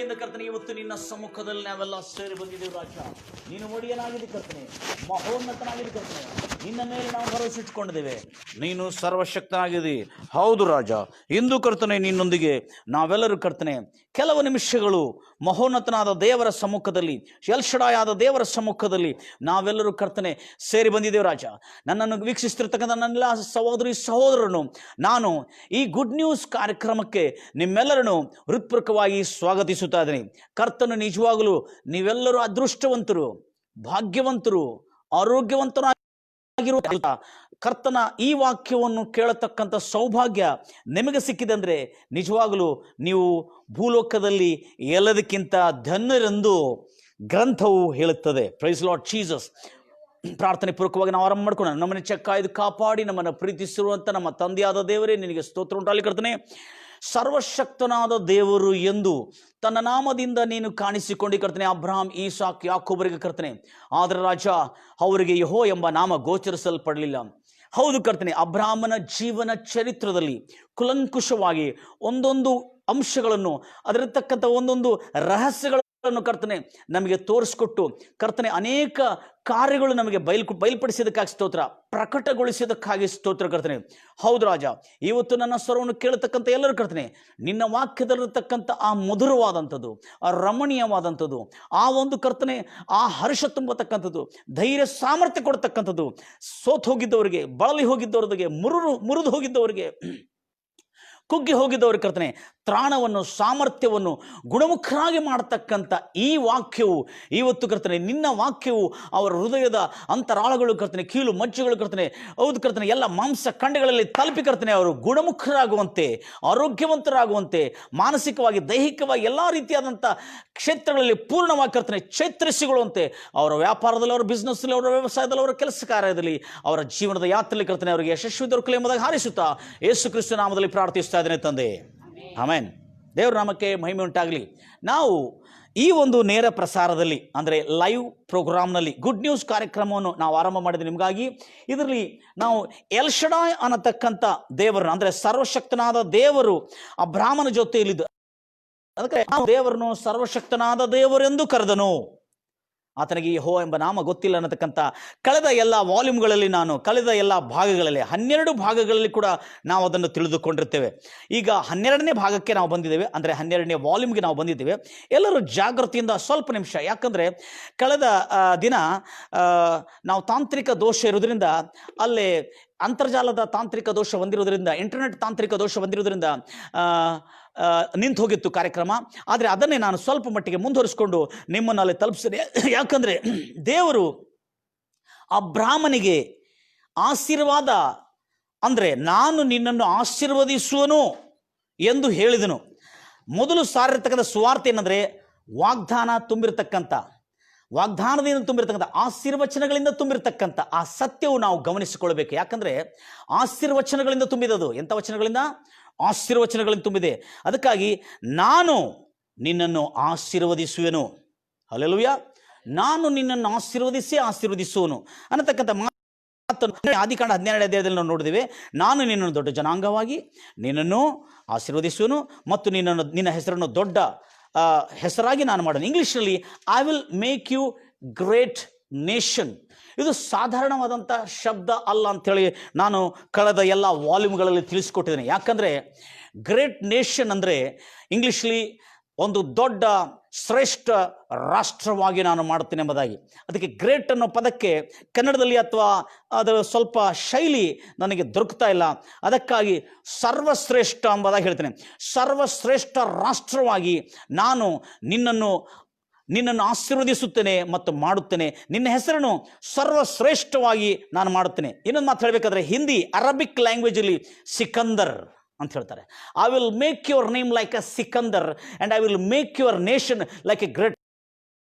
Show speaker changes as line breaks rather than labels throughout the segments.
ಕೃಪೆಯಿಂದ ಕರ್ತನೆ ಇವತ್ತು ನಿನ್ನ ಸಮ್ಮುಖದಲ್ಲಿ ನಾವೆಲ್ಲ ಸೇರಿ ಬಂದಿದ್ದೇವೆ ರಾಜ. ನೀನು ಒಡೆಯನಾಗಿದೆ ಕರ್ತನೆ, ಮಹೋನ್ನತನಾಗಿದೆ ಕರ್ತನೆ. ನಿನ್ನ ಮೇಲೆ ನಾವು ಭರವಸೆ ಇಟ್ಕೊಂಡಿದ್ದೇವೆ. ನೀನು ಸರ್ವಶಕ್ತನಾಗಿದೆ. ಹೌದು ರಾಜ, ಇಂದು ಕರ್ತನೆ ನಿನ್ನೊಂದಿಗೆ ನಾವೆಲ್ಲರೂ ಕರ್ತನೆ ಕೆಲವು ನಿಮಿಷಗಳು ಮಹೋನ್ನತನಾದ ದೇವರ ಸಮ್ಮುಖದಲ್ಲಿ, ಎಲ್ ಶಡಾಯ್ ಆದ ದೇವರ ಸಮ್ಮುಖದಲ್ಲಿ ನಾವೆಲ್ಲರೂ ಕರ್ತನೆ ಸೇರಿ ಬಂದಿದ್ದೇವೆ ರಾಜ. ನನ್ನನ್ನು ವೀಕ್ಷಿಸ್ತಿರ್ತಕ್ಕಂಥ ನನ್ನೆಲ್ಲ ಸಹೋದರಿ ಸಹೋದರನು ನಾನು ಈ ಗುಡ್ ನ್ಯೂಸ್ ಕಾರ್ಯಕ್ರಮಕ್ಕೆ ನಿಮ್ಮೆಲ್ಲರನ್ನು ಹೃತ್ಪೂರ್ವಕವಾಗಿ ಸ್ವಾಗತಿಸುತ್ತಾ ಇದ್ದೀನಿ. ಕರ್ತನು ನಿಜವಾಗಲೂ ನೀವೆಲ್ಲರೂ ಅದೃಷ್ಟವಂತರು, ಭಾಗ್ಯವಂತರು, ಆರೋಗ್ಯವಂತರಾಗಿರುವ ಕರ್ತನ ಈ ವಾಕ್ಯವನ್ನು ಕೇಳತಕ್ಕಂಥ ಸೌಭಾಗ್ಯ ನಿಮಗೆ ಸಿಕ್ಕಿದೆ ಅಂದರೆ ನಿಜವಾಗಲೂ ನೀವು ಭೂಲೋಕದಲ್ಲಿ ಎಲ್ಲದಕ್ಕಿಂತ ಧನ್ಯರೆಂದು ಗ್ರಂಥವು ಹೇಳುತ್ತದೆ. Praise Lord Jesus. ಪ್ರಾರ್ಥನೆ ಪೂರ್ವಕವಾಗಿ ನಾವು ಆರಂಭ ಮಾಡ್ಕೊಂಡು ನಮ್ಮನ್ನು ಚೆಕ್ಕಾಯ್ದು ಕಾಪಾಡಿ ನಮ್ಮನ್ನು ಪ್ರೀತಿಸಿರುವಂಥ ನಮ್ಮ ತಂದೆಯಾದ ದೇವರೇ ನಿನಗೆ ಸ್ತೋತ್ರ ಉಂಟಾಗಲಿ ಕರ್ತನೆ. ಸರ್ವಶಕ್ತನಾದ ದೇವರು ಎಂದು ತನ್ನ ನಾಮದಿಂದ ನೀನು ಕಾಣಿಸಿಕೊಂಡು ಕರ್ತನೆ ಅಬ್ರಹಾಂ, ಈಸಾಕ್, ಯಾಕೋಬರಿಗೆ ಕರ್ತನೆ. ಆದರೆ ರಾಜ ಅವರಿಗೆ ಯೆಹೋ ಎಂಬ ನಾಮ ಗೋಚರಿಸಲ್ಪಡಲಿಲ್ಲ. ಹೌದು ಕರ್ತನೆ, ಅಬ್ರಹಾಮನ ಜೀವನ ಚರಿತ್ರದಲ್ಲಿ ಕುಲಂಕುಷವಾಗಿ ಒಂದೊಂದು ಅಂಶಗಳನ್ನು, ಅದರತಕ್ಕಂಥ ಒಂದೊಂದು ರಹಸ್ಯಗಳನ್ನು ಕರ್ತನೆ ನಮಗೆ ತೋರಿಸ್ಕೊಟ್ಟು ಕರ್ತನೆ ಅನೇಕ ಕಾರ್ಯಗಳು ನಮಗೆ ಬಯಲ್ಪಡಿಸಿದಕ್ಕಾಗಿ ಸ್ತೋತ್ರ, ಪ್ರಕಟಗೊಳಿಸಿದಕ್ಕಾಗಿ ಸ್ತೋತ್ರ ಕರ್ತನೆ. ಹೌದು ರಾಜ, ಇವತ್ತು ನನ್ನ ಸ್ವರವನ್ನು ಕೇಳತಕ್ಕಂಥ ಎಲ್ಲರೂ ಕರ್ತನೆ ನಿನ್ನ ವಾಕ್ಯದಲ್ಲಿರತಕ್ಕಂಥ ಆ ಮಧುರವಾದಂಥದ್ದು, ಆ ರಮಣೀಯವಾದಂಥದ್ದು, ಆ ಒಂದು ಕರ್ತನೆ ಆ ಹರ್ಷ ತುಂಬತಕ್ಕಂಥದ್ದು, ಧೈರ್ಯ ಸಾಮರ್ಥ್ಯ ಕೊಡ್ತಕ್ಕಂಥದ್ದು, ಸೋತು ಹೋಗಿದ್ದವರಿಗೆ, ಬಳಲಿ ಹೋಗಿದ್ದವರಿಗೆ, ಮುರಿದು ಹೋಗಿದ್ದವರಿಗೆ, ಕುಗ್ಗಿ ಹೋಗಿದ್ದವರು ಕರ್ತನೆ ತ್ರಾಣವನ್ನು, ಸಾಮರ್ಥ್ಯವನ್ನು, ಗುಣಮುಖರಾಗಿ ಮಾಡತಕ್ಕಂಥ ಈ ವಾಕ್ಯವು ಇವತ್ತು ಕರ್ತನೆ ನಿನ್ನ ವಾಕ್ಯವು ಅವರ ಹೃದಯದ ಅಂತರಾಳಗಳು ಕರ್ತನೆ, ಕೀಲು ಮಜ್ಜೆಗಳು ಕರ್ತನೆ, ಹೌದು ಕರ್ತನೆ ಎಲ್ಲ ಮಾಂಸ ಖಂಡಗಳಲ್ಲಿ ತಲುಪಿ ಕರ್ತನೆ ಅವರು ಗುಣಮುಖರಾಗುವಂತೆ, ಆರೋಗ್ಯವಂತರಾಗುವಂತೆ, ಮಾನಸಿಕವಾಗಿ, ದೈಹಿಕವಾಗಿ ಎಲ್ಲ ರೀತಿಯಾದಂಥ ಕ್ಷೇತ್ರಗಳಲ್ಲಿ ಪೂರ್ಣವಾಗಿ ಕರ್ತನೆ ಚೈತರಿಸಿಕೊಳ್ಳುವಂತೆ, ಅವರ ವ್ಯಾಪಾರದಲ್ಲಿ, ಅವರ ಬಿಸ್ನೆಸ್ನಲ್ಲಿ, ಅವರ ವ್ಯವಸಾಯದಲ್ಲಿ, ಅವರ ಕೆಲಸ ಕಾರ್ಯದಲ್ಲಿ, ಅವರ ಜೀವನದ ಯಾತ್ರೆಯಲ್ಲಿ ಕರ್ತನೆ ಅವರಿಗೆ ಯಶಸ್ವಿ ದೊರಕಲಿ ಎಂಬುದಾಗಿ ಹಾರಿಸುತ್ತಾ ಯೇಸು ಕ್ರಿಸ್ತ ನಾಮದಲ್ಲಿ ಪ್ರಾರ್ಥಿಸ್ತಾ ಇದ್ದೇನೆ ತಂದೆ. ಆಮೆನ್. ದೇವರ ನಾಮಕ್ಕೆ ಮಹಿಮೆ ಉಂಟಾಗಲಿ. ನಾವು ಈ ಒಂದು ನೇರ ಪ್ರಸಾರದಲ್ಲಿ ಅಂದರೆ ಲೈವ್ ಪ್ರೋಗ್ರಾಮ್ನಲ್ಲಿ ಗುಡ್ ನ್ಯೂಸ್ ಕಾರ್ಯಕ್ರಮವನ್ನು ನಾವು ಆರಂಭ ಮಾಡಿದ್ವಿ ನಿಮಗಾಗಿ. ಇದರಲ್ಲಿ ನಾವು ಎಲ್ ಶಡಾಯ್ ಅನ್ನತಕ್ಕಂಥ ದೇವರನ್ನು ಅಂದರೆ ಸರ್ವಶಕ್ತನಾದ ದೇವರು ಅಬ್ರಹಾಮನ ಜೊತೆಯಲ್ಲಿದ್ದ, ಅದಕ್ಕೆ ದೇವರನ್ನು ಸರ್ವಶಕ್ತನಾದ ದೇವರೆಂದು ಕರೆದನು. ಆತನಿಗೆ ಯೆಹೋವ ಎಂಬ ನಾಮ ಗೊತ್ತಿಲ್ಲ ಅನ್ನತಕ್ಕಂಥ ಕಳೆದ ಎಲ್ಲ ವಾಲ್ಯೂಮ್ಗಳಲ್ಲಿ, ಕಳೆದ ಎಲ್ಲ ಭಾಗಗಳಲ್ಲಿ 12 ಭಾಗಗಳಲ್ಲಿ ಕೂಡ ನಾವು ಅದನ್ನು ತಿಳಿದುಕೊಂಡಿರ್ತೇವೆ. ಈಗ 12ನೇ ಭಾಗಕ್ಕೆ ನಾವು ಬಂದಿದ್ದೇವೆ, ಅಂದರೆ 12ನೇ ವಾಲ್ಯೂಮ್ಗೆ ನಾವು ಬಂದಿದ್ದೇವೆ. ಎಲ್ಲರೂ ಜಾಗೃತಿಯಿಂದ ಸ್ವಲ್ಪ ನಿಮಿಷ, ಯಾಕಂದರೆ ಕಳೆದ ದಿನ ನಾವು ತಾಂತ್ರಿಕ ದೋಷ ಇರೋದ್ರಿಂದ, ಅಲ್ಲೇ ಅಂತರ್ಜಾಲದ ತಾಂತ್ರಿಕ ದೋಷ ಹೊಂದಿರೋದ್ರಿಂದ, ಇಂಟರ್ನೆಟ್ ತಾಂತ್ರಿಕ ದೋಷ ಹೊಂದಿರೋದ್ರಿಂದ ನಿಂತು ಹೋಗಿತ್ತು ಕಾರ್ಯಕ್ರಮ. ಆದರೆ ಅದನ್ನೇ ನಾನು ಸ್ವಲ್ಪ ಮಟ್ಟಿಗೆ ಮುಂದುವರಿಸಿಕೊಂಡು ನಿಮ್ಮನ್ನು ಅಲ್ಲಿ ತಲುಪಿಸಿದೆ. ಯಾಕಂದರೆ ದೇವರು ಅಬ್ರಹಾಮನಿಗೆ ಆಶೀರ್ವಾದ ಅಂದರೆ ನಾನು ನಿನ್ನನ್ನು ಆಶೀರ್ವದಿಸುವನು ಎಂದು ಹೇಳಿದನು. ಮೊದಲು ಸಾರಿರ್ತಕ್ಕಂಥ ಸುವಾರ್ತೆ ಏನಂದರೆ ವಾಗ್ದಾನದಿಂದ ತುಂಬಿರತಕ್ಕಂಥ ಆಶೀರ್ವಚನಗಳಿಂದ ತುಂಬಿರತಕ್ಕಂಥ ಆ ಸತ್ಯವು ನಾವು ಗಮನಿಸಿಕೊಳ್ಬೇಕು. ಯಾಕಂದರೆ ಆಶೀರ್ವಚನಗಳಿಂದ ತುಂಬಿದದು. ಎಂಥ ವಚನಗಳಿಂದ? ಆಶೀರ್ವಚನಗಳಿಂದ ತುಂಬಿದೆ. ಅದಕ್ಕಾಗಿ ನಾನು ನಿನ್ನನ್ನು ಆಶೀರ್ವದಿಸುವೆನು. ಹಲ್ಲೆಲೂಯಾ. ನಾನು ನಿನ್ನನ್ನು ಆಶೀರ್ವದಿಸುವನು ಅನ್ನತಕ್ಕಂಥ ಮಾತನ್ನು ಆದಿಕಾಂಡ 12ನೇ ಅಧ್ಯಾಯದಲ್ಲಿ ನಾವು ನೋಡಿದ್ದೇವೆ. ನಾನು ನಿನ್ನನ್ನು ದೊಡ್ಡ ಜನಾಂಗವಾಗಿ ನಿನ್ನನ್ನು ಆಶೀರ್ವದಿಸುವೆನು ಮತ್ತು ನಿನ್ನ ಹೆಸರನ್ನು ದೊಡ್ಡ ಹೆಸರಾಗಿ ನಾನು ಮಾಡೋಣ. ಇಂಗ್ಲೀಷ್ನಲ್ಲಿ I will make you great nation. ಇದು ಸಾಧಾರಣವಾದಂಥ ಶಬ್ದ ಅಲ್ಲ ಅಂಥೇಳಿ ನಾನು ಕಳೆದ ಎಲ್ಲ ವಾಲ್ಯೂಮ್ಗಳಲ್ಲಿ ತಿಳಿಸ್ಕೊಟ್ಟಿದ್ದೇನೆ. ಯಾಕಂದರೆ ಗ್ರೇಟ್ ನೇಷನ್ ಅಂದರೆ ಇಂಗ್ಲೀಷ್ಲಿ ಒಂದು ದೊಡ್ಡ ಶ್ರೇಷ್ಠ ರಾಷ್ಟ್ರವಾಗಿ ನಾನು ಮಾಡುತ್ತೇನೆ ಎಂಬುದಾಗಿ. ಅದಕ್ಕೆ ಗ್ರೇಟ್ ಅನ್ನೋ ಪದಕ್ಕೆ ಕನ್ನಡದಲ್ಲಿ ಅಥವಾ ಅದರ ಸ್ವಲ್ಪ ಶೈಲಿ ನನಗೆ ದೊರಕ್ತಾ ಇಲ್ಲ. ಅದಕ್ಕಾಗಿ ಸರ್ವಶ್ರೇಷ್ಠ ಎಂಬುದಾಗಿ ಹೇಳ್ತೇನೆ. ಸರ್ವಶ್ರೇಷ್ಠ ರಾಷ್ಟ್ರವಾಗಿ ನಾನು ನಿನ್ನನ್ನು ಆಶೀರ್ವದಿಸುತ್ತೇನೆ ಮತ್ತು ಮಾಡುತ್ತೇನೆ. ನಿನ್ನ ಹೆಸರನ್ನು ಸರ್ವಶ್ರೇಷ್ಠವಾಗಿ ನಾನು ಮಾಡುತ್ತೇನೆ. ಇನ್ನೊಂದು ಮಾತು ಹೇಳಬೇಕಾದ್ರೆ ಹಿಂದಿ ಅರಬಿಕ್ ಲ್ಯಾಂಗ್ವೇಜಲ್ಲಿ ಸಿಕಂದರ್ ಅಂತ ಹೇಳ್ತಾರೆ. I will make your name like a Sikandar and I will make your nation like A great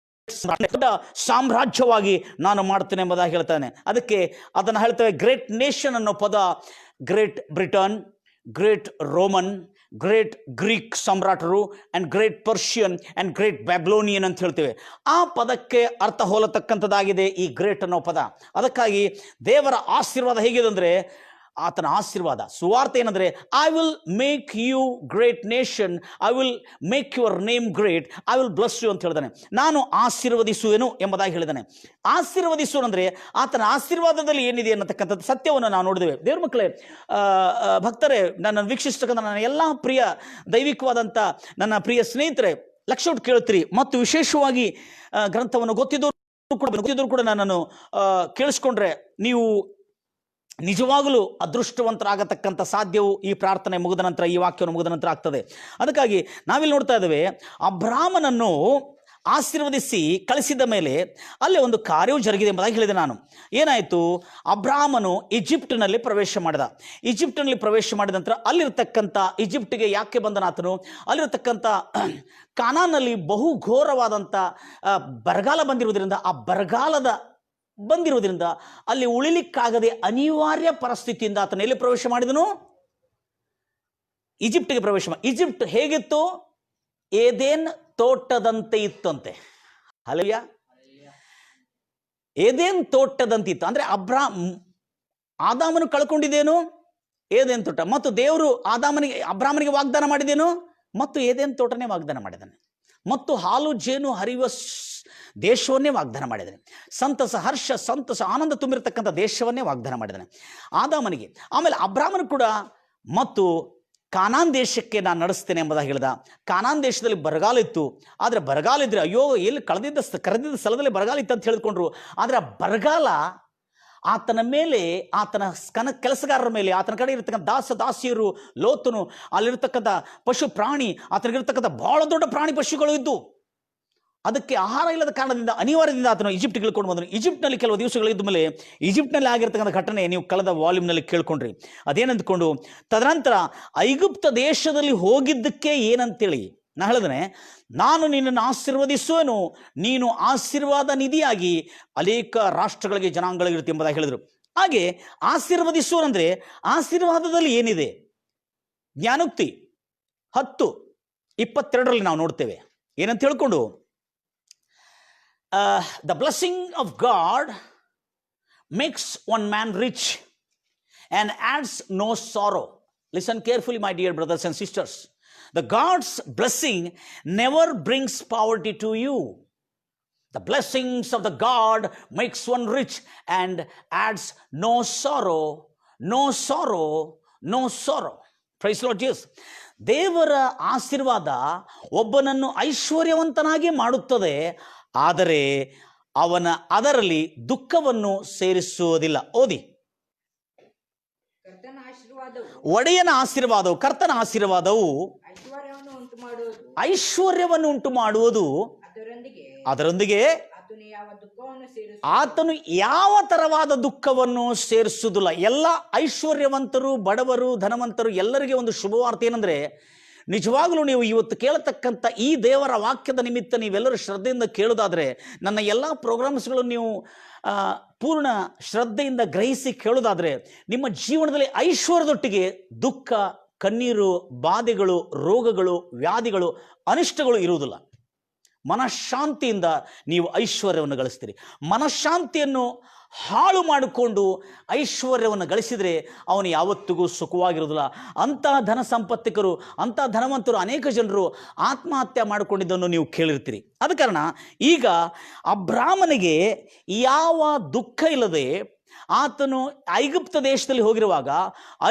ದೊಡ್ಡ ಸಾಮ್ರಾಜ್ಯವಾಗಿ ನಾನು ಮಾಡ್ತೇನೆ ಎಂಬುದಾಗಿ ಹೇಳ್ತಾನೆ. ಅದಕ್ಕೆ ಅದನ್ನು ಹೇಳ್ತೇವೆ ಗ್ರೇಟ್ ನೇಷನ್ ಅನ್ನೋ ಪದ great Britain, great Roman, great Greek ಸಾಮ್ರಾಟರು and great Persian and great Babylonian ಅಂತ ಹೇಳ್ತೇವೆ. ಆ ಪದಕ್ಕೆ ಅರ್ಥ ಹೋಲತಕ್ಕಂಥದ್ದಾಗಿದೆ ಈ ಗ್ರೇಟ್ ಅನ್ನೋ ಪದ. ಅದಕ್ಕಾಗಿ ದೇವರ ಆಶೀರ್ವಾದ ಹೇಗಿದೆ ಅಂದರೆ ಆತನ ಆಶೀರ್ವಾದ. ಸುವಾರ್ತೆ ಏನಂದ್ರೆ, I will make you great nation, I will make your name great, I will bless you ಅಂತ ಹೇಳಿದಾನೆ. ನಾನು ಆಶೀರ್ವದಿಸುವೆನು ಎಂಬುದಾಗಿ ಹೇಳಿದಾನೆ. ಆಶೀರ್ವದಿಸುವ ಅಂದ್ರೆ ಆತನ ಆಶೀರ್ವಾದದಲ್ಲಿ ಏನಿದೆ ಅನ್ನತಕ್ಕಂಥದ್ದು ಸತ್ಯವನ್ನು ನಾವು ನೋಡಿದ್ದೇವೆ. ದೇವ್ರ ಮಕ್ಕಳೇ, ಭಕ್ತರೇ, ನನ್ನ ವೀಕ್ಷಿಸ್ತಕ್ಕಂಥ ನನ್ನ ಎಲ್ಲ ಪ್ರಿಯ ದೈವಿಕವಾದಂಥ ನನ್ನ ಪ್ರಿಯ ಸ್ನೇಹಿತರೆ, ಲಕ್ಷ ಕೊಟ್ಟು ಕೇಳ್ತೀರಿ ಮತ್ತು ವಿಶೇಷವಾಗಿ ಗ್ರಂಥವನ್ನು ಗೊತ್ತಿದ್ದವರು ಕೂಡ ನನ್ನನ್ನು ಕೇಳಿಸ್ಕೊಂಡ್ರೆ ನೀವು ನಿಜವಾಗಲೂ ಅದೃಷ್ಟವಂತರಾಗತಕ್ಕಂಥ ಸಾಧ್ಯವು ಈ ಪ್ರಾರ್ಥನೆ ಮುಗಿದ ನಂತರ, ಈ ವಾಕ್ಯವನ್ನು ಮುಗಿದ ನಂತರ ಆಗ್ತದೆ. ಅದಕ್ಕಾಗಿ ನಾವಿಲ್ಲಿ ನೋಡ್ತಾ ಇದ್ದೇವೆ, ಅಬ್ರಾಮನನ್ನು ಆಶೀರ್ವದಿಸಿ ಕಳಿಸಿದ ಮೇಲೆ ಅಲ್ಲಿ ಒಂದು ಕಾರ್ಯವು ಜರುಗಿದೆ ಎಂಬುದಾಗಿ ಹೇಳಿದೆ ನಾನು. ಏನಾಯಿತು? ಅಬ್ರಾಮನು ಈಜಿಪ್ಟಿನಲ್ಲಿ ಪ್ರವೇಶ ಮಾಡಿದ. ಈಜಿಪ್ಟಿನಲ್ಲಿ ಪ್ರವೇಶ ಮಾಡಿದ ನಂತರ ಅಲ್ಲಿರ್ತಕ್ಕಂಥ, ಈಜಿಪ್ಟಿಗೆ ಯಾಕೆ ಬಂದನಾತನು? ಅಲ್ಲಿರ್ತಕ್ಕಂಥ ಕಾನಾನಲ್ಲಿ ಬಹು ಘೋರವಾದಂಥ ಬರಗಾಲ ಬಂದಿರುವುದರಿಂದ, ಆ ಬರಗಾಲದ ಬಂದಿರುವುದರಿಂದ ಅಲ್ಲಿ ಉಳಿಲಿಕ್ಕಾಗದೆ ಅನಿವಾರ್ಯ ಪರಿಸ್ಥಿತಿಯಿಂದ ಆತನ ಎಲ್ಲಿ ಪ್ರವೇಶ ಮಾಡಿದನು? ಈಜಿಪ್ಟಿಗೆ ಪ್ರವೇಶ ಮಾಡಿ. ಈಜಿಪ್ಟ್ ಹೇಗಿತ್ತು? ಏದೇನ್ ತೋಟದಂತೆ ಇತ್ತಂತೆ. ಹಲ್ಲೆಲೂಯಾ. ಏದೇನ್ ತೋಟದಂತಿತ್ತು ಅಂದ್ರೆ ಆದಾಮನು ಕಳ್ಕೊಂಡಿದ್ದೇನು? ಏದೇನ್ ತೋಟ. ಮತ್ತು ದೇವರು ಅಬ್ರಾಮನಿಗೆ ವಾಗ್ದಾನ ಮಾಡಿದೇನು? ಮತ್ತು ಏದೇನ್ ತೋಟನೇ ವಾಗ್ದಾನ ಮಾಡಿದ್ದಾನೆ. ಮತ್ತು ಹಾಲು ಜೇನು ಹರಿಯುವ ದೇಶವನ್ನೇ ವಾಗ್ದಾನ ಮಾಡಿದ್ದಾನೆ. ಸಂತಸ, ಹರ್ಷ, ಸಂತಸ, ಆನಂದ ತುಂಬಿರತಕ್ಕಂಥ ದೇಶವನ್ನೇ ವಾಗ್ದಾನ ಮಾಡಿದ್ದಾನೆ ಆದಾಮನಿಗೆ. ಆಮೇಲೆ ಅಬ್ರಾಮನು ಕೂಡ ಮತ್ತು ಕಾನಾನ್ ದೇಶಕ್ಕೆ ನಾನು ನಡೆಸ್ತೇನೆ ಎಂಬುದಾಗಿ ಹೇಳಿದ. ಕಾನಾನ್ ದೇಶದಲ್ಲಿ ಬರಗಾಲ ಇತ್ತು. ಆದರೆ ಬರಗಾಲ ಇದ್ರೆ, ಅಯ್ಯೋ, ಎಲ್ಲಿ ಕರೆದಿದ್ದ ಸ್ಥಳದಲ್ಲಿ ಬರಗಾಲ ಇತ್ತು ಅಂತ ಹೇಳಿಕೊಂಡ್ರು. ಆದರೆ ಆ ಬರಗಾಲ ಆತನ ಮೇಲೆ, ಆತನ ಕೆಲಸಗಾರರ ಮೇಲೆ, ಆತನ ಕಡೆ ಇರತಕ್ಕಂಥ ದಾಸ ದಾಸಿಯರು, ಲೋತನು, ಅಲ್ಲಿರ್ತಕ್ಕಂಥ ಪಶು ಪ್ರಾಣಿ, ಆತನಿಗಿರ್ತಕ್ಕಂಥ ಬಹಳ ದೊಡ್ಡ ಪ್ರಾಣಿ ಪಶುಗಳು ಇದ್ದು ಅದಕ್ಕೆ ಆಹಾರ ಇಲ್ಲದ ಕಾರಣದಿಂದ ಅನಿವಾರ್ಯದಿಂದ ಆತನು ಈಜಿಪ್ಟ್ಗೆ ಇಳ್ಕೊಂಡು ಬಂದನು. ಈಜಿಪ್ಟ್ನಲ್ಲಿ ಕೆಲವು ದಿವಸಗಳಿದ್ದ ಮೇಲೆ ಈಜಿಪ್ಟ್ನಲ್ಲಿ ಆಗಿರ್ತಕ್ಕಂಥ ಘಟನೆ ನೀವು ಕಳೆದ ವಾಲ್ಯೂಮ್ನಲ್ಲಿ ಕೇಳ್ಕೊಂಡ್ರಿ. ಅದೇನಂದ್ಕೊಂಡು ತದನಂತರ ಐಗುಪ್ತ ದೇಶದಲ್ಲಿ ಹೋಗಿದ್ದಕ್ಕೆ ಏನಂತೇಳಿ ನಾ ಹೇಳಿದ್ರೆ, ನಾನು ನಿನ್ನನ್ನು ಆಶೀರ್ವದಿಸುವೆನು, ನೀನು ಆಶೀರ್ವಾದ ನಿಧಿಯಾಗಿ ಅನೇಕ ರಾಷ್ಟ್ರಗಳಿಗೆ, ಜನಾಂಗಗಳಿಗೆ ಎಂಬುದಾಗಿ ಹೇಳಿದರು. ಹಾಗೆ ಆಶೀರ್ವದಿಸುವನಂದ್ರೆ ಆಶೀರ್ವಾದದಲ್ಲಿ ಏನಿದೆ? ಜ್ಞಾನೋಕ್ತಿ 10:22 ನಾವು ನೋಡ್ತೇವೆ. ಏನಂತ ಹೇಳ್ಕೊಂಡು, the blessing of God makes one man rich and adds no sorrow. Listen carefully, my dear brothers and sisters. The God's blessing never brings poverty to you. The blessings of the God makes one rich and adds no sorrow, no sorrow, no sorrow. Praise Lord Jesus. ದೇವರ ಆಶೀರ್ವಾದ ಒಬ್ಬನನ್ನು ಐಶ್ವರ್ಯವಂತನಾಗಿ ಮಾಡುತ್ತದೆ, ಆದರೆ ಅದರಲ್ಲಿ ದುಃಖವನ್ನು ಸೇರಿಸುವುದಿಲ್ಲ. ಓದಿ. ಒಡೆಯನ ಆಶೀರ್ವಾದವು, ಕರ್ತನ ಆಶೀರ್ವಾದವು ಐಶ್ವರ್ಯವನ್ನು ಉಂಟು ಮಾಡುವುದು, ಅದರೊಂದಿಗೆ ಆತನು ಯಾವ ತರವಾದ ದುಃಖವನ್ನು ಸೇರಿಸುವುದಿಲ್ಲ. ಎಲ್ಲ ಐಶ್ವರ್ಯವಂತರು, ಬಡವರು, ಧನವಂತರು ಎಲ್ಲರಿಗೆ ಒಂದು ಶುಭವಾರ್ತೆ ಏನಂದ್ರೆ, ನಿಜವಾಗಲೂ ನೀವು ಇವತ್ತು ಕೇಳತಕ್ಕಂಥ ಈ ದೇವರ ವಾಕ್ಯದ ನಿಮಿತ್ತ ನೀವೆಲ್ಲರೂ ಶ್ರದ್ಧೆಯಿಂದ ಕೇಳೋದಾದರೆ, ನನ್ನ ಎಲ್ಲ ಪ್ರೋಗ್ರಾಮ್ಸ್ಗಳು ನೀವು ಪೂರ್ಣ ಶ್ರದ್ಧೆಯಿಂದ ಗ್ರಹಿಸಿ ಕೇಳೋದಾದರೆ, ನಿಮ್ಮ ಜೀವನದಲ್ಲಿ ಐಶ್ವರ್ಯದೊಟ್ಟಿಗೆ ದುಃಖ, ಕಣ್ಣೀರು, ಬಾಧೆಗಳು, ರೋಗಗಳು, ವ್ಯಾಧಿಗಳು, ಅನಿಷ್ಟಗಳು ಇರುವುದಿಲ್ಲ. ಮನಃಶಾಂತಿಯಿಂದ ನೀವು ಐಶ್ವರ್ಯವನ್ನು ಗಳಿಸ್ತೀರಿ. ಮನಃಶಾಂತಿಯನ್ನು ಹಾಳು ಮಾಡಿಕೊಂಡು ಐಶ್ವರ್ಯವನ್ನು ಗಳಿಸಿದರೆ ಅವನು ಯಾವತ್ತಿಗೂ ಸುಖವಾಗಿರುವುದಿಲ್ಲ. ಅಂತಹ ಧನ ಸಂಪತ್ತಿಕರು, ಅಂತಹ ಧನವಂತರು ಅನೇಕ ಜನರು ಆತ್ಮಹತ್ಯೆ ಮಾಡಿಕೊಂಡಿದ್ದನ್ನು ನೀವು ಕೇಳಿರ್ತೀರಿ. ಆದ ಕಾರಣ ಈಗ ಅಬ್ರಾಮನಿಗೆ ಯಾವ ದುಃಖ ಇಲ್ಲದೆ ಆತನು ಐಗುಪ್ತ ದೇಶದಲ್ಲಿ ಹೋಗಿರುವಾಗ,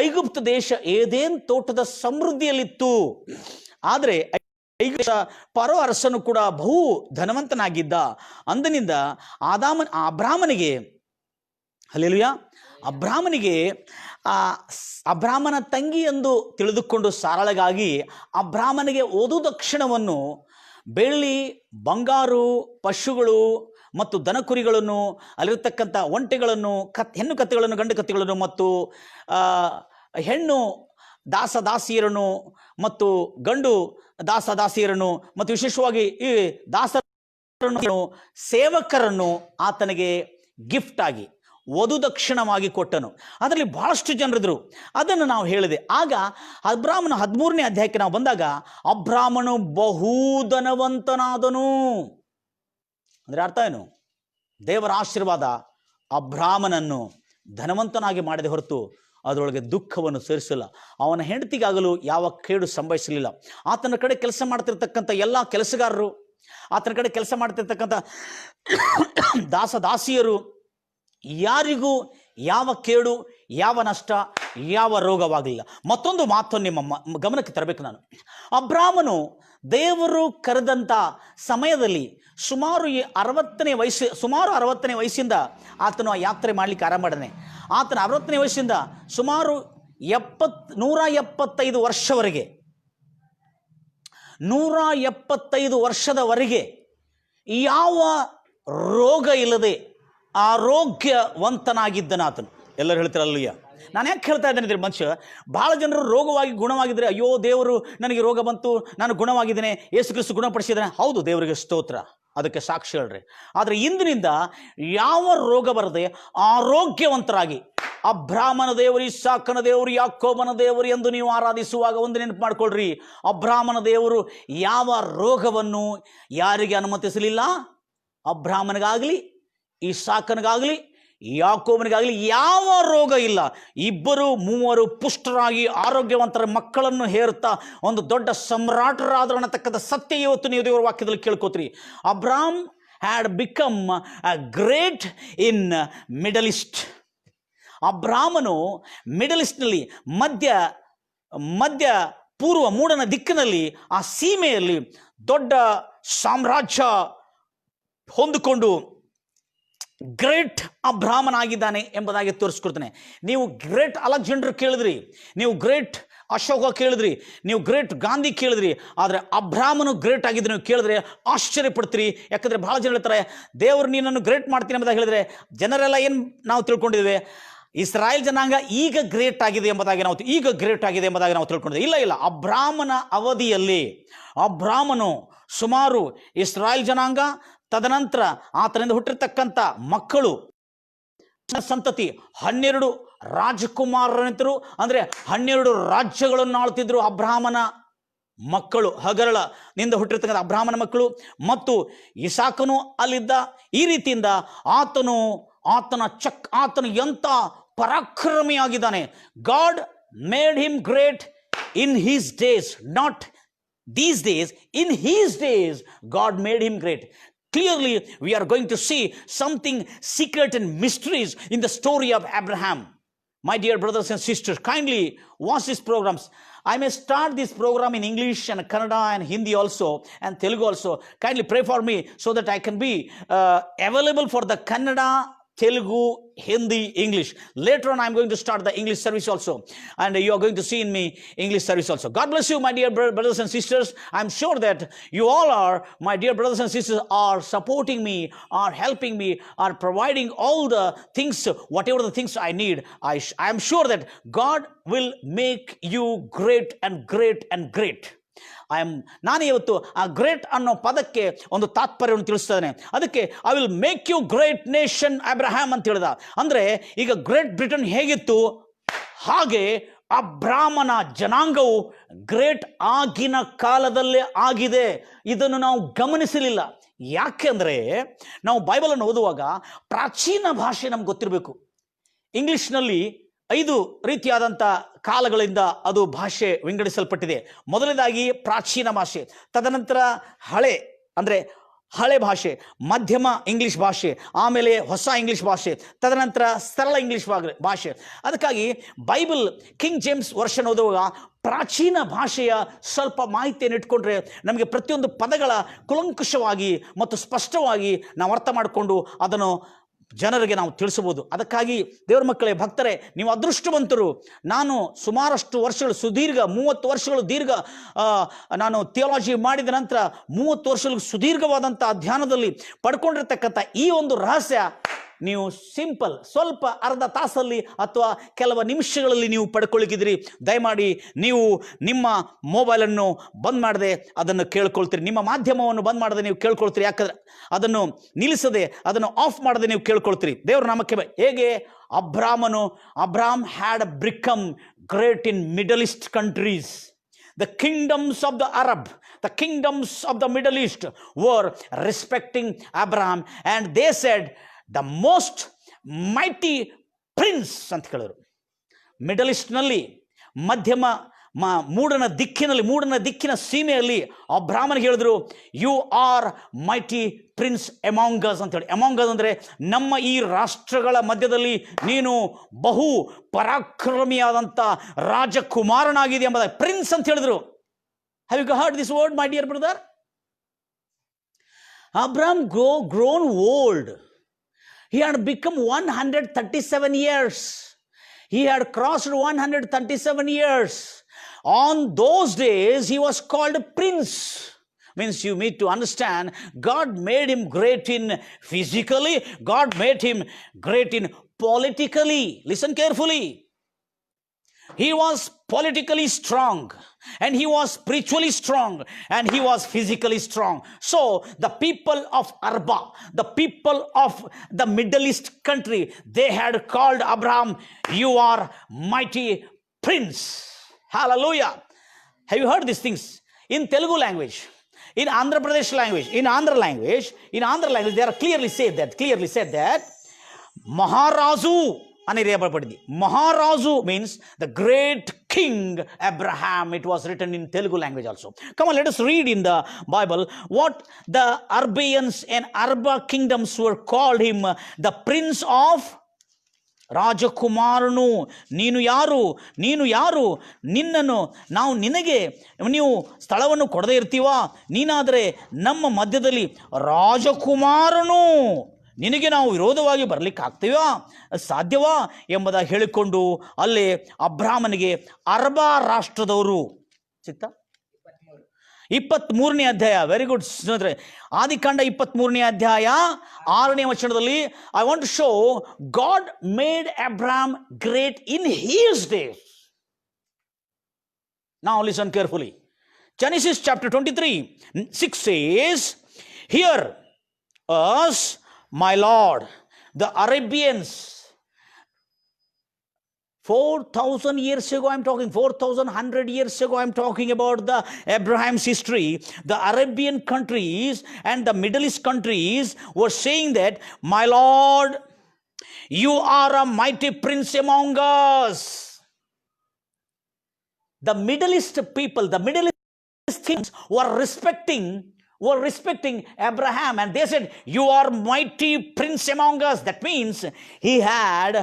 ಐಗುಪ್ತ ದೇಶ ಏದೇನ್ ತೋಟದ ಸಮೃದ್ಧಿಯಲ್ಲಿತ್ತು. ಆದರೆ ಫರೋ ಅರಸನು ಕೂಡ ಬಹು ಧನವಂತನಾಗಿದ್ದ. ಅಂದಿನಿಂದ ಅಬ್ರಾಮನಿಗೆ, ಹಲ್ಲೆಲೂಯಾ, ಅಬ್ರಾಮನ ತಂಗಿ ಎಂದು ತಿಳಿದುಕೊಂಡು ಸಾರಳಗಾಗಿ ಅಬ್ರಾಮನಿಗೆ ವಧುದಕ್ಷಿಣವನ್ನು ಬೆಳ್ಳಿ, ಬಂಗಾರು, ಪಶುಗಳು ಮತ್ತು ದನಕುರಿಗಳನ್ನು, ಅಲ್ಲಿರ್ತಕ್ಕಂಥ ಒಂಟೆಗಳನ್ನು, ಹೆಣ್ಣು ಕತ್ತೆಗಳನ್ನು, ಗಂಡು ಕತ್ತೆಗಳನ್ನು ಮತ್ತು ಹೆಣ್ಣು ದಾಸದಾಸಿಯರನ್ನು ಮತ್ತು ಗಂಡು ದಾಸದಾಸಿಯರನ್ನು ಮತ್ತು ವಿಶೇಷವಾಗಿ ಈ ದಾಸರನ್ನು, ಸೇವಕರನ್ನು ಆತನಿಗೆ ಗಿಫ್ಟ್ ಆಗಿ ವಧುದಕ್ಷಿಣವಾಗಿ ಕೊಟ್ಟನು. ಅದರಲ್ಲಿ ಬಹಳಷ್ಟು ಜನರಿದ್ರು. ಅದನ್ನು ನಾವು ಹೇಳಿದೆ. ಆಗ ಅಬ್ರಾಮನ 13ನೇ ಅಧ್ಯಾಯಕ್ಕೆ ನಾವು ಬಂದಾಗ, ಅಬ್ರಾಮನು ಬಹುಧನವಂತನಾದನು. ಅಂದರೆ ಅರ್ಥ ಏನು? ದೇವರ ಆಶೀರ್ವಾದ ಅಬ್ರಾಮನನ್ನು ಧನವಂತನಾಗಿ ಮಾಡಿದೆ ಹೊರತು ಅದರೊಳಗೆ ದುಃಖವನ್ನು ಸೇರಿಸಲಿಲ್ಲ. ಅವನ ಹೆಂಡತಿಗಾಗಲೂ ಯಾವ ಕೇಡು ಸಂಭವಿಸಲಿಲ್ಲ. ಆತನ ಕಡೆ ಕೆಲಸ ಮಾಡ್ತಿರ್ತಕ್ಕಂಥ ಎಲ್ಲ ಕೆಲಸಗಾರರು, ಆತನ ಕಡೆ ಕೆಲಸ ಮಾಡ್ತಿರ್ತಕ್ಕಂಥ ದಾಸದಾಸಿಯರು ಯಾರಿಗೂ ಯಾವ ಕೇಡು, ಯಾವ ನಷ್ಟ, ಯಾವ ರೋಗವಾಗಲಿಲ್ಲ. ಮತ್ತೊಂದು ಮಾತನ್ನು ನಿಮ್ಮ ಗಮನಕ್ಕೆ ತರಬೇಕು ನಾನು. ಅಬ್ರಾಮನು ದೇವರು ಕರೆದಂಥ ಸಮಯದಲ್ಲಿ ಸುಮಾರು 60ನೇ ವಯಸ್ಸಿಂದ ಆತನು ಆ ಯಾತ್ರೆ ಮಾಡಲಿಕ್ಕೆ ಆರಂಭ ಮಾಡಿದಾನೆ. ಆತನ 60ನೇ ವಯಸ್ಸಿಂದ ಸುಮಾರು 175 ವರ್ಷವರೆಗೆ 175 ವರ್ಷದವರೆಗೆ ಯಾವ ರೋಗ ಇಲ್ಲದೆ ಆರೋಗ್ಯವಂತನಾಗಿದ್ದನ ಆತನು. ಎಲ್ಲರೂ ಹೇಳ್ತಾರಲ್ಲಯ್ಯ. ನಾನು ಯಾಕೆ ಹೇಳ್ತಾ ಇದ್ದೇನೆ ಅಂದರೆ, ಮನುಷ್ಯ ಭಾಳ ಜನರು ರೋಗವಾಗಿ ಗುಣವಾಗಿದ್ದರೆ, ಅಯ್ಯೋ ದೇವರು ನನಗೆ ರೋಗ ಬಂತು, ನಾನು ಗುಣವಾಗಿದ್ದೇನೆ, ಯೇಸು ಕ್ರಿಸ್ತ ಗುಣಪಡಿಸಿದ್ದಾನೆ. ಹೌದು, ದೇವರಿಗೆ ಸ್ತೋತ್ರ, ಅದಕ್ಕೆ ಸಾಕ್ಷಿ ಹೇಳ್ರಿ. ಆದರೆ ಇಂದಿನಿಂದ ಯಾವ ರೋಗ ಬರದೆ ಆರೋಗ್ಯವಂತರಾಗಿ ಅಬ್ರಾಮನ ದೇವರು, ಇಸಾಕನ ದೇವರು, ಯಾಕೋಬನ ದೇವರು ಎಂದು ನೀವು ಆರಾಧಿಸುವಾಗ ಒಂದು ನೆನಪು ಮಾಡ್ಕೊಳ್ರಿ, ಅಬ್ರಾಮನ ದೇವರು ಯಾವ ರೋಗವನ್ನು ಯಾರಿಗೆ ಅನುಮತಿಸಲಿಲ್ಲ? ಅಬ್ರಾಮನಿಗಾಗಲಿ, ಇಸಾಕನಿಗಾಗಲಿ, ಯಾಕೋಬನಿಗಾಗಲಿ ಯಾವ ರೋಗ ಇಲ್ಲ. ಇಬ್ಬರು ಮೂವರು ಪುಷ್ಟರಾಗಿ ಆರೋಗ್ಯವಂತರ ಮಕ್ಕಳನ್ನು ಹೇರುತ್ತಾ ಒಂದು ದೊಡ್ಡ ಸಮ್ರಾಟರಾದರು ಅನ್ನತಕ್ಕಂಥ ಸತ್ಯ ಇವತ್ತು ನೀವು ದೇವರ ವಾಕ್ಯದಲ್ಲಿ ಕೇಳ್ಕೋತೀರಿ. Abram had become a great in Middle East. ಅಬ್ರಾಮನು ಮಿಡಲ್ ಈಸ್ಟ್ನಲ್ಲಿ, ಮಧ್ಯ ಪೂರ್ವ ಮೂಡನ ದಿಕ್ಕಿನಲ್ಲಿ, ಆ ಸೀಮೆಯಲ್ಲಿ ದೊಡ್ಡ ಸಾಮ್ರಾಜ್ಯ ಹೊಂದಿಕೊಂಡು ಗ್ರೇಟ್ ಅಬ್ರಾಮನಾಗಿದ್ದಾನೆ ಎಂಬುದಾಗಿ ತೋರಿಸ್ಕೊಡ್ತಾನೆ. ನೀವು ಗ್ರೇಟ್ ಅಲೆಕ್ಸಾಂಡರ್ ಕೇಳಿದ್ರಿ, ನೀವು ಗ್ರೇಟ್ ಅಶೋಕ ಕೇಳಿದ್ರಿ, ನೀವು ಗ್ರೇಟ್ ಗಾಂಧಿ ಕೇಳಿದ್ರಿ, ಆದರೆ ಅಬ್ರಾಮನು ಗ್ರೇಟ್ ಆಗಿದ್ದು ನೀವು ಕೇಳಿದ್ರೆ ಆಶ್ಚರ್ಯಪಡ್ತೀರಿ. ಯಾಕಂದರೆ ಭಾಳ ಜನ ಹೇಳ್ತಾರೆ, ದೇವರು ನೀನನ್ನು ಗ್ರೇಟ್ ಮಾಡ್ತೀನಿ ಎಂಬುದಾಗಿ ಹೇಳಿದ್ರೆ ಜನರೆಲ್ಲ ಏನು ನಾವು ತಿಳ್ಕೊಂಡಿದ್ದೇವೆ, ಇಸ್ರಾಯೇಲ್ ಜನಾಂಗ ಈಗ ಗ್ರೇಟ್ ಆಗಿದೆ ಎಂಬುದಾಗಿ ನಾವು ತಿಳ್ಕೊಂಡಿದ್ದೇವೆ. ಇಲ್ಲ, ಅಬ್ರಾಮನ ಅವಧಿಯಲ್ಲಿ ಅಬ್ರಾಮನು ಸುಮಾರು ಇಸ್ರಾಯೇಲ್ ಜನಾಂಗ, ತದನಂತರ ಆತನಿಂದ ಹುಟ್ಟಿರ್ತಕ್ಕಂಥ ಮಕ್ಕಳು ಸಂತತಿ 12 ರಾಜಕುಮಾರರಿದ್ದರು. ಅಂದರೆ 12 ರಾಜ್ಯಗಳನ್ನು ಆಳ್ತಿದ್ರು ಅಬ್ರಾಮನ ಮಕ್ಕಳು, ಹಗರಳನಿಂದ ಹುಟ್ಟಿರ್ತಕ್ಕಂಥ ಅಬ್ರಾಮನ ಮಕ್ಕಳು. ಮತ್ತು ಇಸಾಕನು ಅಲ್ಲಿದ್ದ. ಈ ರೀತಿಯಿಂದ ಆತನು ಎಂಥ ಪರಾಕ್ರಮಿಯಾಗಿದ್ದಾನೆ. God made him great in his days, not these days. In his days God made him great. Clearly we are going to see something secret and mysteries in the story of Abraham. My dear brothers and sisters, kindly watch these programs. I may start this program in English and Kannada and Hindi also and Telugu also. Kindly pray for me so that I can be available for the Kannada, Telugu, Hindi, English. Later on I am going to start the English service also, and you are going to see in me English service also. God bless you, my dear brothers and sisters. I am sure that you all are, my dear brothers and sisters, are supporting me, are helping me, are providing all the things, whatever the things I need. I am sure that God will make you great and great and great. ನಾನು ಇವತ್ತು ಆ great ಅನ್ನೋ ಪದಕ್ಕೆ ಒಂದು ತಾತ್ಪರ್ಯವನ್ನು ತಿಳಿಸ್ತಾನೆ. ಅದಕ್ಕೆ I will make you great nation Abraham ಅಂತ ಹೇಳಿದ. ಅಂದರೆ ಈಗ ಗ್ರೇಟ್ ಬ್ರಿಟನ್ ಹೇಗಿತ್ತು ಹಾಗೆ ಅಬ್ರಾಮನ ಜನಾಂಗವು ಗ್ರೇಟ್ ಆಗಿನ ಕಾಲದಲ್ಲೇ ಆಗಿದೆ. ಇದನ್ನು ನಾವು ಗಮನಿಸಲಿಲ್ಲ. ಯಾಕೆಂದರೆ ನಾವು ಬೈಬಲನ್ನು ಓದುವಾಗ ಪ್ರಾಚೀನ ಭಾಷೆ ನಮ್ಗೆ ಗೊತ್ತಿರಬೇಕು. ಇಂಗ್ಲಿಷ್ನಲ್ಲಿ 5 ರೀತಿಯಾದಂಥ ಕಾಲಗಳಿಂದ ಅದು ಭಾಷೆ ವಿಂಗಡಿಸಲ್ಪಟ್ಟಿದೆ. ಮೊದಲನೇದಾಗಿ ಪ್ರಾಚೀನ ಭಾಷೆ, ತದನಂತರ ಹಳೆ ಭಾಷೆ, ಮಧ್ಯಮ ಇಂಗ್ಲಿಷ್ ಭಾಷೆ, ಆಮೇಲೆ ಹೊಸ ಇಂಗ್ಲಿಷ್ ಭಾಷೆ, ತದನಂತರ ಸರಳ ಇಂಗ್ಲಿಷ್ ಭಾಷೆ. ಅದಕ್ಕಾಗಿ ಬೈಬಲ್ ಕಿಂಗ್ ಜೇಮ್ಸ್ ವರ್ಷನ್ ಓದುವಾಗ ಪ್ರಾಚೀನ ಭಾಷೆಯ ಸ್ವಲ್ಪ ಮಾಹಿತಿಯನ್ನು ಇಟ್ಕೊಂಡ್ರೆ ನಮಗೆ ಪ್ರತಿಯೊಂದು ಪದಗಳ ಕುಲಂಕುಷವಾಗಿ ಮತ್ತು ಸ್ಪಷ್ಟವಾಗಿ ನಾವು ಅರ್ಥ ಮಾಡಿಕೊಂಡು ಅದನ್ನು ಜನರಿಗೆ ನಾವು ತಿಳಿಸಬಹುದು. ಅದಕ್ಕಾಗಿ ದೇವರ ಮಕ್ಕಳೇ, ಭಕ್ತರೇ, ನೀವು ಅದೃಷ್ಟವಂತರು. ನಾನು ಸುಮಾರಷ್ಟು ವರ್ಷಗಳು, 30 ವರ್ಷಗಳು ದೀರ್ಘ ನಾನು ಥಿಯಾಲಜಿ ಮಾಡಿದ ನಂತರ 30 ವರ್ಷಗಳು ಸುದೀರ್ಘವಾದಂಥ ಅಧ್ಯಯನದಲ್ಲಿ ಪಡ್ಕೊಂಡಿರ್ತಕ್ಕಂಥ ಈ ಒಂದು ರಹಸ್ಯ ನೀವು ಸಿಂಪಲ್ ಸ್ವಲ್ಪ ಅರ್ಧ ತಾಸಲ್ಲಿ ಅಥವಾ ಕೆಲವು ನಿಮಿಷಗಳಲ್ಲಿ ನೀವು ಪಡ್ಕೊಳ್ಳಿಕ್ಕಿದ್ರಿ. ದಯಮಾಡಿ ನೀವು ನಿಮ್ಮ ಮೊಬೈಲನ್ನು ಬಂದ್ ಮಾಡದೆ ಅದನ್ನು ಕೇಳ್ಕೊಳ್ತೀರಿ, ನಿಮ್ಮ ಮಾಧ್ಯಮವನ್ನು ಬಂದ್ ಮಾಡದೆ ನೀವು ಕೇಳ್ಕೊಳ್ತೀರಿ. ಯಾಕಂದರೆ ಅದನ್ನು ನಿಲ್ಲಿಸದೆ, ಅದನ್ನು ಆಫ್ ಮಾಡದೆ ನೀವು ಕೇಳ್ಕೊಳ್ತೀರಿ. ದೇವರ ನಾಮಕ್ಕೆ ಹೇಗೆ Abram had become great in Middle East countries. The kingdoms of the Arab, the kingdoms of the Middle East were respecting Abraham, and they said the most mighty prince ಅಂತ ಹೇಳಿದ್ರು. ಮಿಡಲ್ ಈಸ್ಟ್ನಲ್ಲಿ ಮಧ್ಯಮ ಮೂಡನ ದಿಕ್ಕಿನ ಸೀಮೆಯಲ್ಲಿ ಅಬ್ರಾಮನಿಗೆ ಹೇಳಿದ್ರು, you are mighty prince among us ಅಂತ ಹೇಳಿ. Among us ಅಂದರೆ ನಮ್ಮ ಈ ರಾಷ್ಟ್ರಗಳ ಮಧ್ಯದಲ್ಲಿ ನೀನು ಬಹು ಪರಾಕ್ರಮಿಯಾದಂಥ ರಾಜಕುಮಾರನಾಗಿದೆ ಎಂಬುದಾಗಿ ಪ್ರಿನ್ಸ್ ಅಂತ ಹೇಳಿದ್ರು. Have you heard this word, my dear brother? Abraham grown old. He had become 137 years. He had crossed 137 years. On those days, he was called prince. Means you need to understand, God made him great in physically, God made him great in politically. Listen carefully. He was politically strong, and he was spiritually strong, and he was physically strong. So the people of Arba, the people of the Middle East country, they had called Abraham, you are mighty prince. Hallelujah. Have you heard these things? In Telugu language, in Andhra Pradesh language, in Andhra language, they are clearly said that Maharazu అని రేపబడింది. మహారాజు means the great king Abraham. It was return in Telugu language also. Come on, let us read in the Bible what the Arabians and Arba kingdoms were called him, the prince of ರಾಜಕುಮಾರನು. ನೀನು ಯಾರು? ನಿನ್ನನ್ನು ನಾವು ನಿನಗೆ ನೀವು ಸ್ಥಳವನ್ನು ಕೊಡದೇ ಇರ್ತೀವಾ? ನೀನಾದರೆ ನಮ್ಮ ಮಧ್ಯದಲ್ಲಿ ರಾಜಕುಮಾರನು, ನಿನಗೆ ನಾವು ವಿರೋಧವಾಗಿ ಬರಲಿಕ್ಕೆ ಆಗ್ತೀವಾ, ಸಾಧ್ಯವಾ ಎಂಬುದಾಗಿ ಹೇಳಿಕೊಂಡು ಅಲ್ಲೇ ಅಬ್ರಾಮನಿಗೆ ಅರ್ಬಾ ರಾಷ್ಟ್ರದವರು ಸಿಕ್ತಾ 23ನೇ ಅಧ್ಯಾಯ. ವೆರಿ ಗುಡ್ ಸ್ನೇಹಿತರೆ. ಆದಿಕಾಂಡ 23ನೇ ಅಧ್ಯಾಯ 6ನೇ ವಚನದಲ್ಲಿ I want to show God made Abram great in his days. Now listen carefully. Genesis chapter 23:6 says, "Hear us, my Lord, the Arabians." 4,000 years ago I'm talking, 4,100 years ago I'm talking about the Abraham's history. The Arabian countries and the Middle East countries were saying that, my Lord, you are a mighty prince among us. The Middle East people, the Middle East kings were respecting Abraham, and they said, you are mighty prince among us. That means he had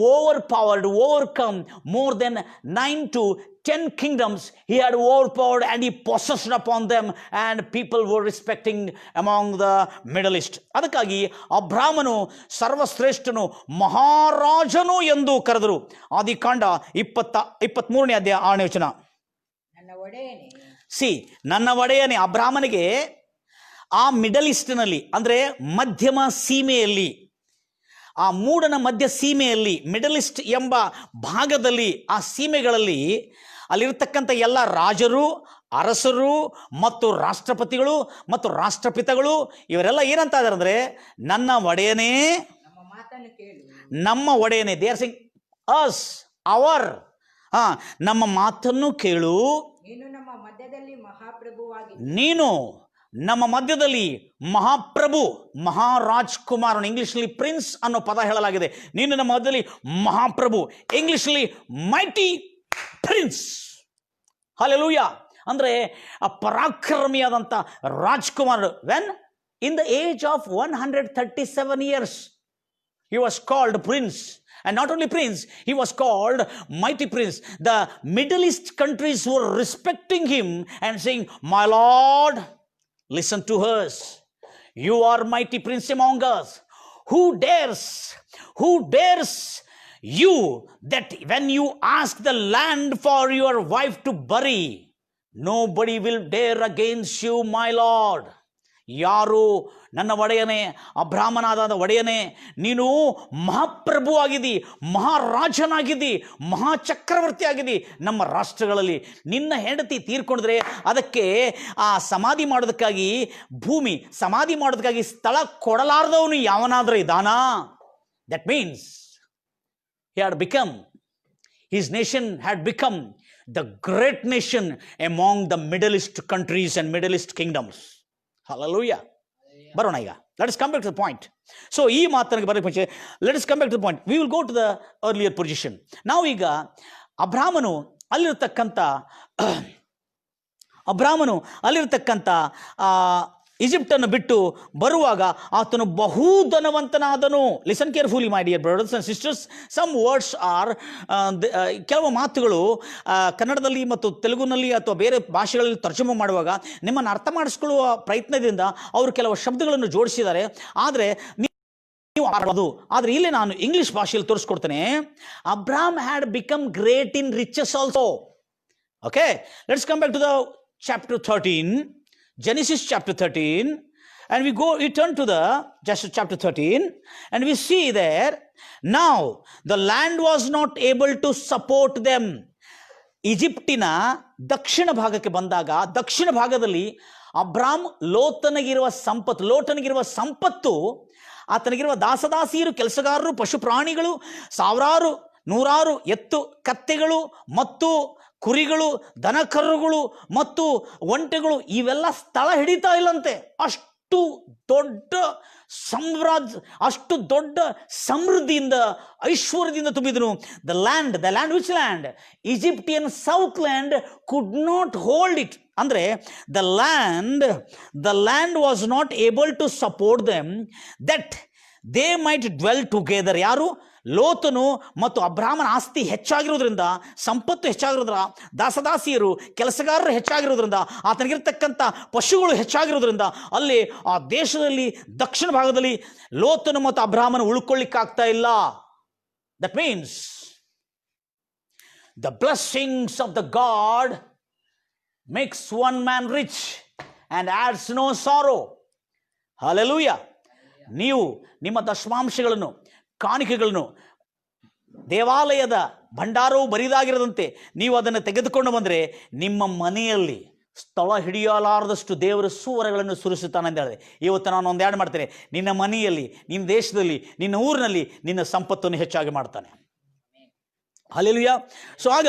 overcome more than 9 to 10 kingdoms. He had overpowered and he possessed upon them, and people were respecting among the Middle East. ಅದಕ್ಕಾಗಿ ಅಬ್ರಾಮನು ಸರ್ವಶ್ರೇಷ್ಠನು ಮಹಾರಾಜನು ಎಂದು ಕರೆದರು. ಆದಿಕಾಂಡ 23ನೇ ಅಧ್ಯಾಯ 6ನೇ ವಚನ. ನನ್ನ ಒಡೆಯನೇ ಅಬ್ರಾಮನಿಗೆ ಆ middle ಈಸ್ಟ್ನಲ್ಲಿ ಅಂದರೆ ಮಧ್ಯಮ ಸೀಮೆಯಲ್ಲಿ, ಆ ಮೂಡನ ಮಧ್ಯ ಸೀಮೆಯಲ್ಲಿ, ಮಿಡಲ್ ಈಸ್ಟ್ ಎಂಬ ಭಾಗದಲ್ಲಿ, ಆ ಸೀಮೆಗಳಲ್ಲಿ ಅಲ್ಲಿರ್ತಕ್ಕಂಥ ಎಲ್ಲ ರಾಜರು, ಅರಸರು ಮತ್ತು ರಾಷ್ಟ್ರಪತಿಗಳು ಮತ್ತು ರಾಷ್ಟ್ರಪಿತಗಳು ಇವರೆಲ್ಲ ಏನಂತ ಇದ್ದಾರೆ ಅಂದರೆ, ನಮ್ಮ ಒಡೆಯನೇ, they are saying us, our, ನಮ್ಮ ಮಾತನ್ನು ಕೇಳು, ನೀನು ನಮ್ಮ ಮಧ್ಯದಲ್ಲಿ ಮಹಾಪ್ರಭು, ಮಹಾರಾಜ್ ಕುಮಾರನು. ಇಂಗ್ಲಿಷ್ನಲ್ಲಿ ಪ್ರಿನ್ಸ್ ಅನ್ನೋ ಪದ ಹೇಳಲಾಗಿದೆ. ನೀನು ನಮ್ಮ ಮಧ್ಯದಲ್ಲಿ ಮಹಾಪ್ರಭು, ಇಂಗ್ಲಿಷ್ನಲ್ಲಿ ಮೈಟಿ ಪ್ರಿನ್ಸ್. ಹಲ್ಲೆಲೂಯಾ. ಅಂದರೆ ಆ ಪರಾಕ್ರಮಿಯಾದಂಥ ರಾಜ್ಕುಮಾರನು. When in the age of 137 years he was called prince. And not only prince, he was called mighty prince. The Middle East countries were respecting him and saying, my Lord, listen to us. You are mighty prince among us. Who dares you that when you ask the land for your wife to bury, nobody will dare against you, my Lord. ಯಾರು? ನನ್ನ ಒಡೆಯನೇ, ಅಬ್ರಾಹ್ಮನಾದ ಒಡೆಯನೇ, ನೀನು ಮಹಾಪ್ರಭು ಆಗಿದ್ದಿ, ಮಹಾರಾಜನಾಗಿದ್ದಿ, ಮಹಾಚಕ್ರವರ್ತಿ ಆಗಿದ್ದಿ. ನಮ್ಮ ರಾಷ್ಟ್ರಗಳಲ್ಲಿ ನಿನ್ನ ಹೆಂಡತಿ ತೀರ್ಕೊಂಡಿದ್ರೆ ಅದಕ್ಕೆ ಆ ಸಮಾಧಿ ಮಾಡೋದಕ್ಕಾಗಿ, ಭೂಮಿ ಸಮಾಧಿ ಮಾಡೋದಕ್ಕಾಗಿ ಸ್ಥಳ ಕೊಡಲಾರ್ದವನು ಯಾವನಾದರೂ ಇದ್ದಾನಾ? That means his nation had become the great nation among the Middle East countries and Middle East kingdoms. Hallelujah. ಬರೋಣ ಈಗ. Let us come back to the point. So ಈ ಮಾತನಿಗೆ ಬರೋಕ್ಕೆ ಮುಂಚೆ let us come back to the point. We will go to the earlier position. ನಾವು ಈಗ ಅಬ್ರಾಮನು ಅಲ್ಲಿರತಕ್ಕಂಥ ಈಜಿಪ್ಟನ್ನು ಬಿಟ್ಟು ಬರುವಾಗ ಆತನು ಬಹುಧನವಂತನಾದನು. Listen carefully my dear brothers and sisters. Some words are, ಕೆಲವು ಮಾತುಗಳು ಕನ್ನಡದಲ್ಲಿ ಮತ್ತು ತೆಲುಗುನಲ್ಲಿ ಅಥವಾ ಬೇರೆ ಭಾಷೆಗಳಲ್ಲಿ ತರ್ಜುಮೆ ಮಾಡುವಾಗ ನಿಮ್ಮನ್ನು ಅರ್ಥ ಮಾಡಿಸ್ಕೊಳ್ಳುವ ಪ್ರಯತ್ನದಿಂದ ಅವರು ಕೆಲವು ಶಬ್ದಗಳನ್ನು ಜೋಡಿಸಿದ್ದಾರೆ. ಆದರೆ ಆದರೆ ಇಲ್ಲಿ ನಾನು ಇಂಗ್ಲಿಷ್ ಭಾಷೆಯಲ್ಲಿ ತೋರಿಸ್ಕೊಡ್ತೇನೆ. Abram had become great in riches also. Okay, let's come back to the chapter 13, Genesis chapter 13, and we turn to the chapter 13, and we see there, now the land was not able to support them. ಈಜಿಪ್ಟಿನ ದಕ್ಷಿಣ ಭಾಗಕ್ಕೆ ಬಂದಾಗ, ದಕ್ಷಿಣ ಭಾಗದಲ್ಲಿ ಅಬ್ರಾಮ್ ಲೋಟನಿಗಿರುವ ಸಂಪತ್ತು, ಆತನಿಗಿರುವ ದಾಸದಾಸಿಯರು, ಕೆಲಸಗಾರರು, ಪಶು ಪ್ರಾಣಿಗಳು, ಸಾವಿರಾರು ನೂರಾರು ಎತ್ತು ಕತ್ತೆಗಳು ಮತ್ತು ಕುರಿಗಳು, ದನಕರುಗಳು ಮತ್ತು ಒಂಟೆಗಳು ಇವೆಲ್ಲ ಸ್ಥಳ ಹಿಡಿತಾ ಇಲ್ಲಂತೆ. ಅಷ್ಟು ದೊಡ್ಡ ಸಾಮ್ರಾಜ್ಯ, ಅಷ್ಟು ದೊಡ್ಡ ಸಮೃದ್ಧಿಯಿಂದ, ಐಶ್ವರ್ಯದಿಂದ ತುಂಬಿದನು. The land which land? Egyptian south land could not hold it. ಅಂದರೆ the land was not able to support them that they might dwell together. ಯಾರು? ಲೋತನು ಮತ್ತು ಅಬ್ರಾಮನ ಆಸ್ತಿ ಹೆಚ್ಚಾಗಿರೋದ್ರಿಂದ, ಸಂಪತ್ತು ಹೆಚ್ಚಾಗಿರೋದ್ರ, ದಾಸದಾಸಿಯರು ಕೆಲಸಗಾರರು ಹೆಚ್ಚಾಗಿರೋದ್ರಿಂದ, ಆತನಿಗಿರ್ತಕ್ಕಂಥ ಪಶುಗಳು ಹೆಚ್ಚಾಗಿರೋದ್ರಿಂದ ಅಲ್ಲಿ ಆ ದೇಶದಲ್ಲಿ ದಕ್ಷಿಣ ಭಾಗದಲ್ಲಿ ಲೋತನು ಮತ್ತು ಅಬ್ರಾಮನ ಉಳ್ಕೊಳ್ಳಿಕ್ಕಾಗ್ತಾ ಇಲ್ಲ. That means the blessings of the God makes one man rich and adds no sorrow. Hallelujah. ನೀವು ನಿಮ್ಮ ದಶಮಾಂಶಗಳನ್ನು, ಕಾಣಿಕೆಗಳನ್ನು, ದೇವಾಲಯದ ಭಂಡಾರವು ಬರಿದಾಗಿರದಂತೆ ನೀವು ಅದನ್ನು ತೆಗೆದುಕೊಂಡು ಬಂದರೆ ನಿಮ್ಮ ಮನೆಯಲ್ಲಿ ಸ್ಥಳ ಹಿಡಿಯಲಾರದಷ್ಟು ದೇವರ ಸೂವರಗಳನ್ನು ಸುರಿಸುತ್ತಾನೆ ಅಂತ ಹೇಳಿದೆ. ಇವತ್ತು ನಾನು ಒಂದು ಆ್ಯಡ್ ಮಾಡ್ತೇನೆ. ನಿನ್ನ ಮನೆಯಲ್ಲಿ, ನಿನ್ನ ದೇಶದಲ್ಲಿ, ನಿನ್ನ ಊರಿನಲ್ಲಿ ನಿನ್ನ ಸಂಪತ್ತನ್ನು ಹೆಚ್ಚಾಗಿ ಮಾಡ್ತಾನೆ. ಹಲ್ಲೆಲೂಯಾ. ಸೊ ಆಗ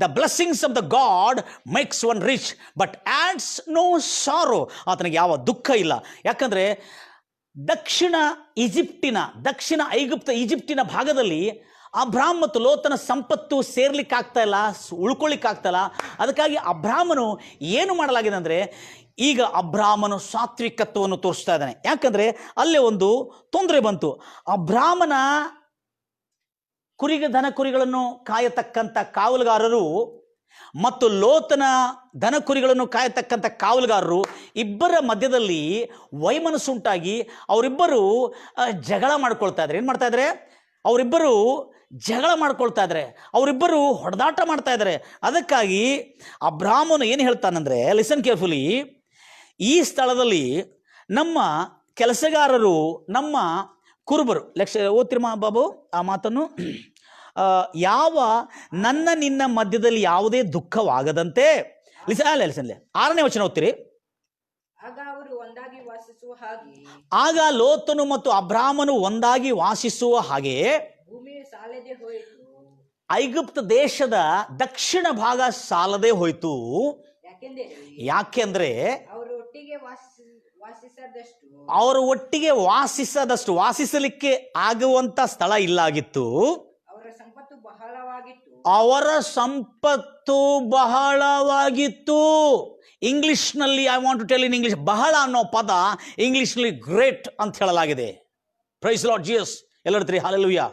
the blessings of the God makes one rich but adds no sorrow. ಆತನಿಗೆ ಯಾವ ದುಃಖ ಇಲ್ಲ. ಯಾಕಂದರೆ ದಕ್ಷಿಣ ಈಜಿಪ್ಟಿನ ಭಾಗದಲ್ಲಿ ಅಬ್ರಾಮ್ ಮತ್ತು ಲೋತನ ಸಂಪತ್ತು ಸೇರ್ಲಿಕ್ಕಾಗ್ತಾ ಇಲ್ಲ, ಉಳ್ಕೊಳ್ಳಿಕ್ಕಾಗ್ತಾ ಇಲ್ಲ. ಅದಕ್ಕಾಗಿ ಅಬ್ರಾಮನು ಏನು ಮಾಡಲಾಗಿದೆ ಅಂದರೆ, ಈಗ ಅಬ್ರಾಮನು ಸಾತ್ವಿಕತ್ವವನ್ನು ತೋರಿಸ್ತಾ ಇದ್ದಾನೆ. ಯಾಕಂದರೆ ಅಲ್ಲೇ ಒಂದು ತೊಂದರೆ ಬಂತು. ಅಬ್ರಾಮನ ದನ ಕುರಿಗಳನ್ನು ಕಾಯತಕ್ಕಂಥ ಕಾವಲುಗಾರರು ಮತ್ತು ಲೋತನ ದನ ಕುರಿಗಳನ್ನು ಕಾಯತಕ್ಕಂಥ ಕಾವಲುಗಾರರು ಇಬ್ಬರ ಮಧ್ಯದಲ್ಲಿ ವೈಮನಸ್ಸುಂಟಾಗಿ ಅವರಿಬ್ಬರು ಜಗಳ ಮಾಡ್ಕೊಳ್ತಾ ಇದ್ದಾರೆ. ಏನು ಮಾಡ್ತಾ ಇದ್ದಾರೆ? ಅವರಿಬ್ಬರು ಜಗಳ ಮಾಡ್ಕೊಳ್ತಾ ಇದ್ದಾರೆ, ಅವರಿಬ್ಬರು ಹೊಡೆದಾಟ ಮಾಡ್ತಾ ಇದ್ದಾರೆ. ಅದಕ್ಕಾಗಿ ಅಬ್ರಾಮನು ಏನು ಹೇಳ್ತಾನಂದರೆ, ಲಿಸನ್ ಕೇರ್ಫುಲಿ, ಈ ಸ್ಥಳದಲ್ಲಿ ನಮ್ಮ ಕೆಲಸಗಾರರು, ನಮ್ಮ ಕುರುಬರು, ಓದ್ತಿರ್ಮ ಬಾಬು ಆ ಮಾತನ್ನು, ನಿನ್ನ ಮಧ್ಯದಲ್ಲಿ ಯಾವುದೇ ದುಃಖವಾಗದಂತೆ. ಲಿಸನ್ 6ನೇ ವಚನ ಓದ್ತೀರಿ. ಆಗ ಲೋತನು ಮತ್ತು ಅಬ್ರಾಮನು ಒಂದಾಗಿ ವಾಸಿಸುವ ಹಾಗೆ ಐಗುಪ್ತ ದೇಶದ ದಕ್ಷಿಣ ಭಾಗ ಸಾಲದೆ ಹೋಯಿತು. ಯಾಕೆಂದ್ರೆ ಅವರು ಒಟ್ಟಿಗೆ ವಾಸಿಸಲಿಕ್ಕೆ ಆಗುವಂತ ಸ್ಥಳ ಇಲ್ಲಾಗಿತ್ತು. ಅವರ ಸಂಪತ್ತು ಬಹಳವಾಗಿತ್ತು. ಇಂಗ್ಲಿಷ್ನಲ್ಲಿ, I want to tell in English, ಬಹಳ ಅನ್ನೋ ಪದ ಇಂಗ್ಲಿಷ್ನಲ್ಲಿ ಗ್ರೇಟ್ ಅಂತ ಹೇಳಲಾಗಿದೆ. Praise Lord Jesus. ಎಲ್ಲರೂ hallelujah.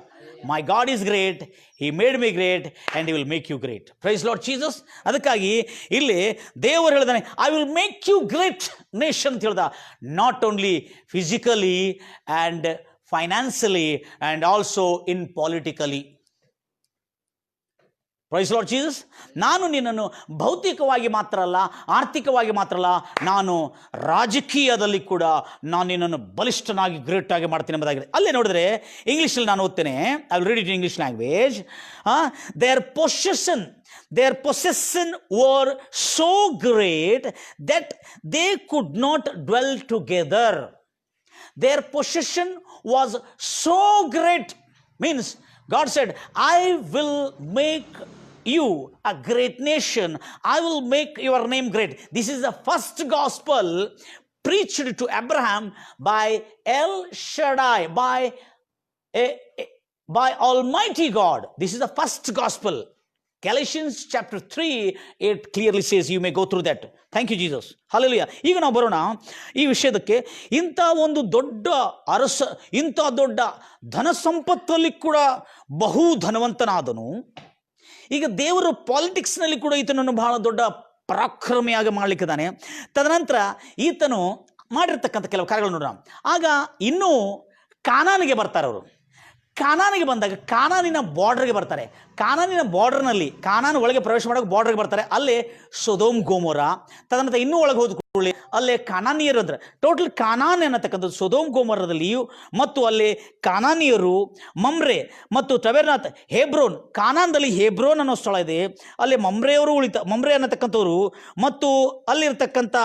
My God is great, he made me great and he will make you great. Praise Lord Jesus. ಅದಕ್ಕಾಗಿ ಇಲ್ಲಿ ದೇವರು ಹೇಳಿದಾನೆ, I will make you great nation ಅಂತ ಹೇಳ್ದ. Not only physically and financially and also in politically. Praise Lord Jesus. ನಾನು ನಿನ್ನನ್ನು ಭೌತಿಕವಾಗಿ ಮಾತ್ರ ಅಲ್ಲ, ಆರ್ಥಿಕವಾಗಿ ಮಾತ್ರ ಅಲ್ಲ, ನಾನು ರಾಜಕೀಯದಲ್ಲಿ ಕೂಡ ನಾನು ನಿನ್ನನ್ನು ಬಲಿಷ್ಠನಾಗಿ ಗ್ರೇಟ್ ಆಗಿ ಮಾಡ್ತೀನಿ ಎಂಬುದಾಗಿದೆ. ಅಲ್ಲೇ ನೋಡಿದ್ರೆ ಇಂಗ್ಲೀಷಲ್ಲಿ ನಾನು ಓದ್ತೇನೆ. I will read it in English language. Their possession were so great that they could not dwell together. Their possession was so great, means God said, I will make you a great nation. I will make your name great. This is the first gospel preached to Abraham by El Shaddai, by Almighty God. This is the first gospel. Galatians chapter 3, it clearly says, you may go through that. Thank you, Jesus. Hallelujah. ಈಗ ನಾವು ಬರೋಣ ಈ ವಿಷಯದಕ್ಕೆ. ಇಂಥ ಒಂದು ದೊಡ್ಡ ಅರಸ, ಇಂಥ ದೊಡ್ಡ ಧನ ಸಂಪತ್ತಲ್ಲಿ ಕೂಡ ಬಹು ಧನವಂತನಾದನು. ಈಗ ದೇವರು ಪಾಲಿಟಿಕ್ಸ್ನಲ್ಲಿ ಕೂಡ ಈತನನ್ನು ಬಹಳ ದೊಡ್ಡ ಪರಾಕ್ರಮಿಯಾಗಿ ಮಾಡಲಿಕ್ಕಿದ್ದಾನೆ. ತದನಂತರ ಈತನು ಮಾಡಿರ್ತಕ್ಕಂಥ ಕೆಲವು ಕಾರ್ಯಗಳು ನೋಡೋಣ. ಆಗ ಇನ್ನೂ ಕಾನಾನಿಗೆ ಬರ್ತಾರೆ ಅವರು. ಕಾನಾನಿಗೆ ಬಂದಾಗ ಕಾನಾನಿನ ಬಾರ್ಡರ್ಗೆ ಬರ್ತಾರೆ. ಕಾನಾನಿನ ಬಾರ್ಡರ್ನಲ್ಲಿ, ಕಾನಾನ್ ಒಳಗೆ ಪ್ರವೇಶ ಮಾಡೋಕೆ ಬಾರ್ಡರ್ಗೆ ಬರ್ತಾರೆ. ಅಲ್ಲೇ ಸೊದೋಮ್ ಗೋಮೋರ, ತದನಂತರ ಇನ್ನೂ ಒಳಗೆ ಹೋದ ಕೂಡಲೇ ಅಲ್ಲೇ ಕಾನಾನಿಯರು ಅಂದ್ರೆ ಟೋಟಲ್ ಕಾನಾನ್ ಅನ್ನತಕ್ಕಂಥದ್ದು ಸೊದೋಮ್ ಗೋಮೋರದಲ್ಲಿಯೂ, ಮತ್ತು ಅಲ್ಲಿ ಕಾನಾನಿಯರು, ಮಮ್ರೆ ಮತ್ತು ಟವೆರ್ನಾಥ್, ಹೆಬ್ರೋನ್, ಕಾನಾನ್ದಲ್ಲಿ ಹೆಬ್ರೋನ್ ಅನ್ನೋ ಸ್ಥಳ ಇದೆ, ಅಲ್ಲಿ ಮಮ್ರೆಯವರು ಮಮ್ರೆ ಅನ್ನತಕ್ಕಂಥವ್ರು, ಮತ್ತು ಅಲ್ಲಿರ್ತಕ್ಕಂಥ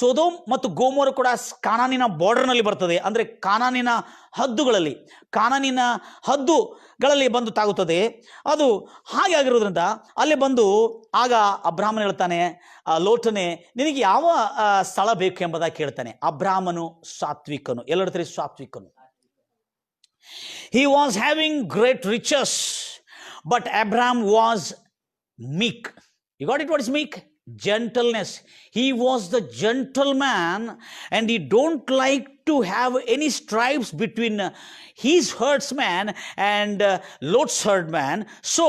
ಸೊದೋಮ್ ಮತ್ತು ಗೋಮೋರ ಕೂಡ ಕಾನಾನಿನ ಬಾರ್ಡರ್ನಲ್ಲಿ ಬರ್ತದೆ. ಅಂದರೆ ಕಾನಾನಿನ ಹದ್ದುಗಳಲ್ಲಿ, ಕಾನಾನಿನ ಹದ್ದುಗಳಲ್ಲಿ ಬಂದು ತಾಗುತ್ತದೆ. ಅದು ಹಾಗೆ ಆಗಿರೋದ್ರಿಂದ ಅಲ್ಲಿ ಬಂದು ಆಗ ಅಬ್ರಾಹ್ಮನ ಹೇಳ್ತಾನೆ, ಲೋಟನೆ ನಿನಗೆ ಯಾವ ಸ್ಥಳ ಬೇಕು ಎಂಬುದಾಗಿ ಕೇಳ್ತಾನೆ. ಅಬ್ರಾಹ್ಮನು ಸಾತ್ವಿಕನು. ಎಲ್ಲ ಹೇಳ್ತಾರೆ ಸಾತ್ವಿಕನು. He was having great riches, but Abraham was meek. You got it? What is meek? Gentleness. He was the gentleman, and he don't like to have any stripes between his herdsman and Lot's herdman. So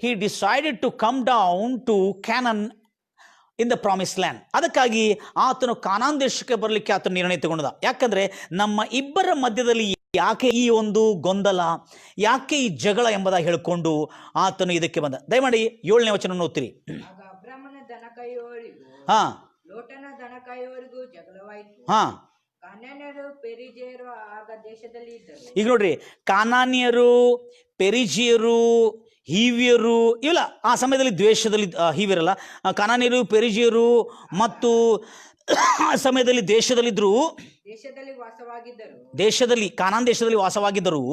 he decided to come down to Canaan in the promised land. ಅದಕ್ಕಾಗಿ ಆತನು ಕಾನಾನ್ ದೇಶಕ್ಕೆ ಬರಲಿಕ್ಕೆ ಆತನು ನಿರ್ಣಯ ತಗೊಂಡ. ಯಾಕಂದ್ರೆ ನಮ್ಮ ಇಬ್ಬರ ಮಧ್ಯದಲ್ಲಿ ಯಾಕೆ ಈ ಒಂದು ಗೊಂದಲ, ಯಾಕೆ ಈ ಜಗಳ ಎಂಬುದಾಗಿ ಹೇಳಿಕೊಂಡು ಆತನು ಇದಕ್ಕೆ ಬಂದ. ದಯಮಾಡಿ 7ನೇ ವಚನ ಓದ್ತೀರಿ. ಹಾ,
ಲೋಟನ ದನ ಕಾಯುವವರಿಗೂ ಜಗಳವಾಯಿತು.
ಹಾ,
ಕಾನಾನ್ಯರು ಪೆರಿಜೆಯರು ಆಗ ದೇಶದಲ್ಲಿ ಇದ್ದರು.
ಈಗ ನೋಡ್ರಿ, ಕಾನಾನ್ಯರು, ಪೆರಿಜಿಯರು, ಹೀವಿಯರು ಇಲ್ಲ ಆ ಸಮಯದಲ್ಲಿ ದ್ವೇಷದಲ್ಲಿ, ಹೀವಿಯರಲ್ಲ, ಕಾನಾನ್ಯರು, ಪೆರಿಜಿಯರು ಮತ್ತು ಆ ಸಮಯದಲ್ಲಿ ದೇಶದಲ್ಲಿದ್ರು, ದೇಶದಲ್ಲಿ ಕಾನಾನ್ ದೇಶದಲ್ಲಿ ವಾಸವಾಗಿದ್ದರು.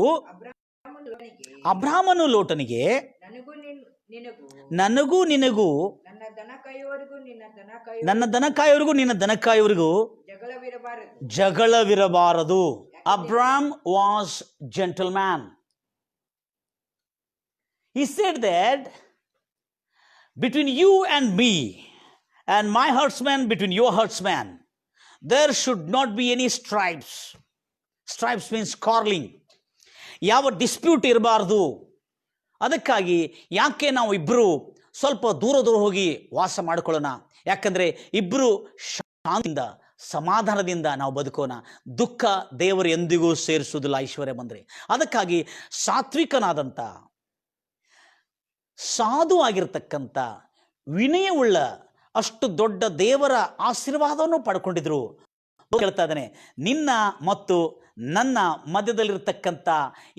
ಅಬ್ರಾಹ್ಮನು ಲೋಟನಿಗೆ, ನನಗೂ ನಿನಗೂ, ನನ್ನ ದನ ಕಾಯೋರಿಗೂ ನಿನ್ನ ದನ ಕಾಯೋರಿಗೂ ಜಗಳವಿರಬಾರದು. Abraham was gentleman. He said that between you and me and my herdsman, between your herdsman, there should not be any stripes. Stripes means quarreling. ಯಾವ ಡಿಸ್ಪ್ಯೂಟ್ ಇರಬಾರ್ದು. ಅದಕ್ಕಾಗಿ ಯಾಕೆ ನಾವು ಇಬ್ಬರು ಸ್ವಲ್ಪ ದೂರ ಹೋಗಿ ವಾಸ ಮಾಡಿಕೊಳ್ಳೋಣ. ಯಾಕಂದ್ರೆ ಇಬ್ಬರು ಶಾಂತಿಯಿಂದ, ಸಮಾಧಾನದಿಂದ ನಾವು ಬದುಕೋಣ. ದುಃಖ ದೇವರು ಎಂದಿಗೂ ಸೇರಿಸುವುದಿಲ್ಲ ಐಶ್ವರ್ಯ ಬಂದರೆ. ಅದಕ್ಕಾಗಿ ಸಾತ್ವಿಕನಾದಂಥ, ಸಾಧು ಆಗಿರ್ತಕ್ಕಂಥ, ವಿನಯವುಳ್ಳ, ಅಷ್ಟು ದೊಡ್ಡ ದೇವರ ಆಶೀರ್ವಾದವನ್ನು ಪಡ್ಕೊಂಡಿದ್ರು. ಹೇಳ್ತಾ ಇದ್ದಾನೆ, ನಿನ್ನ ಮತ್ತು ನನ್ನ ಮಧ್ಯದಲ್ಲಿರ್ತಕ್ಕಂಥ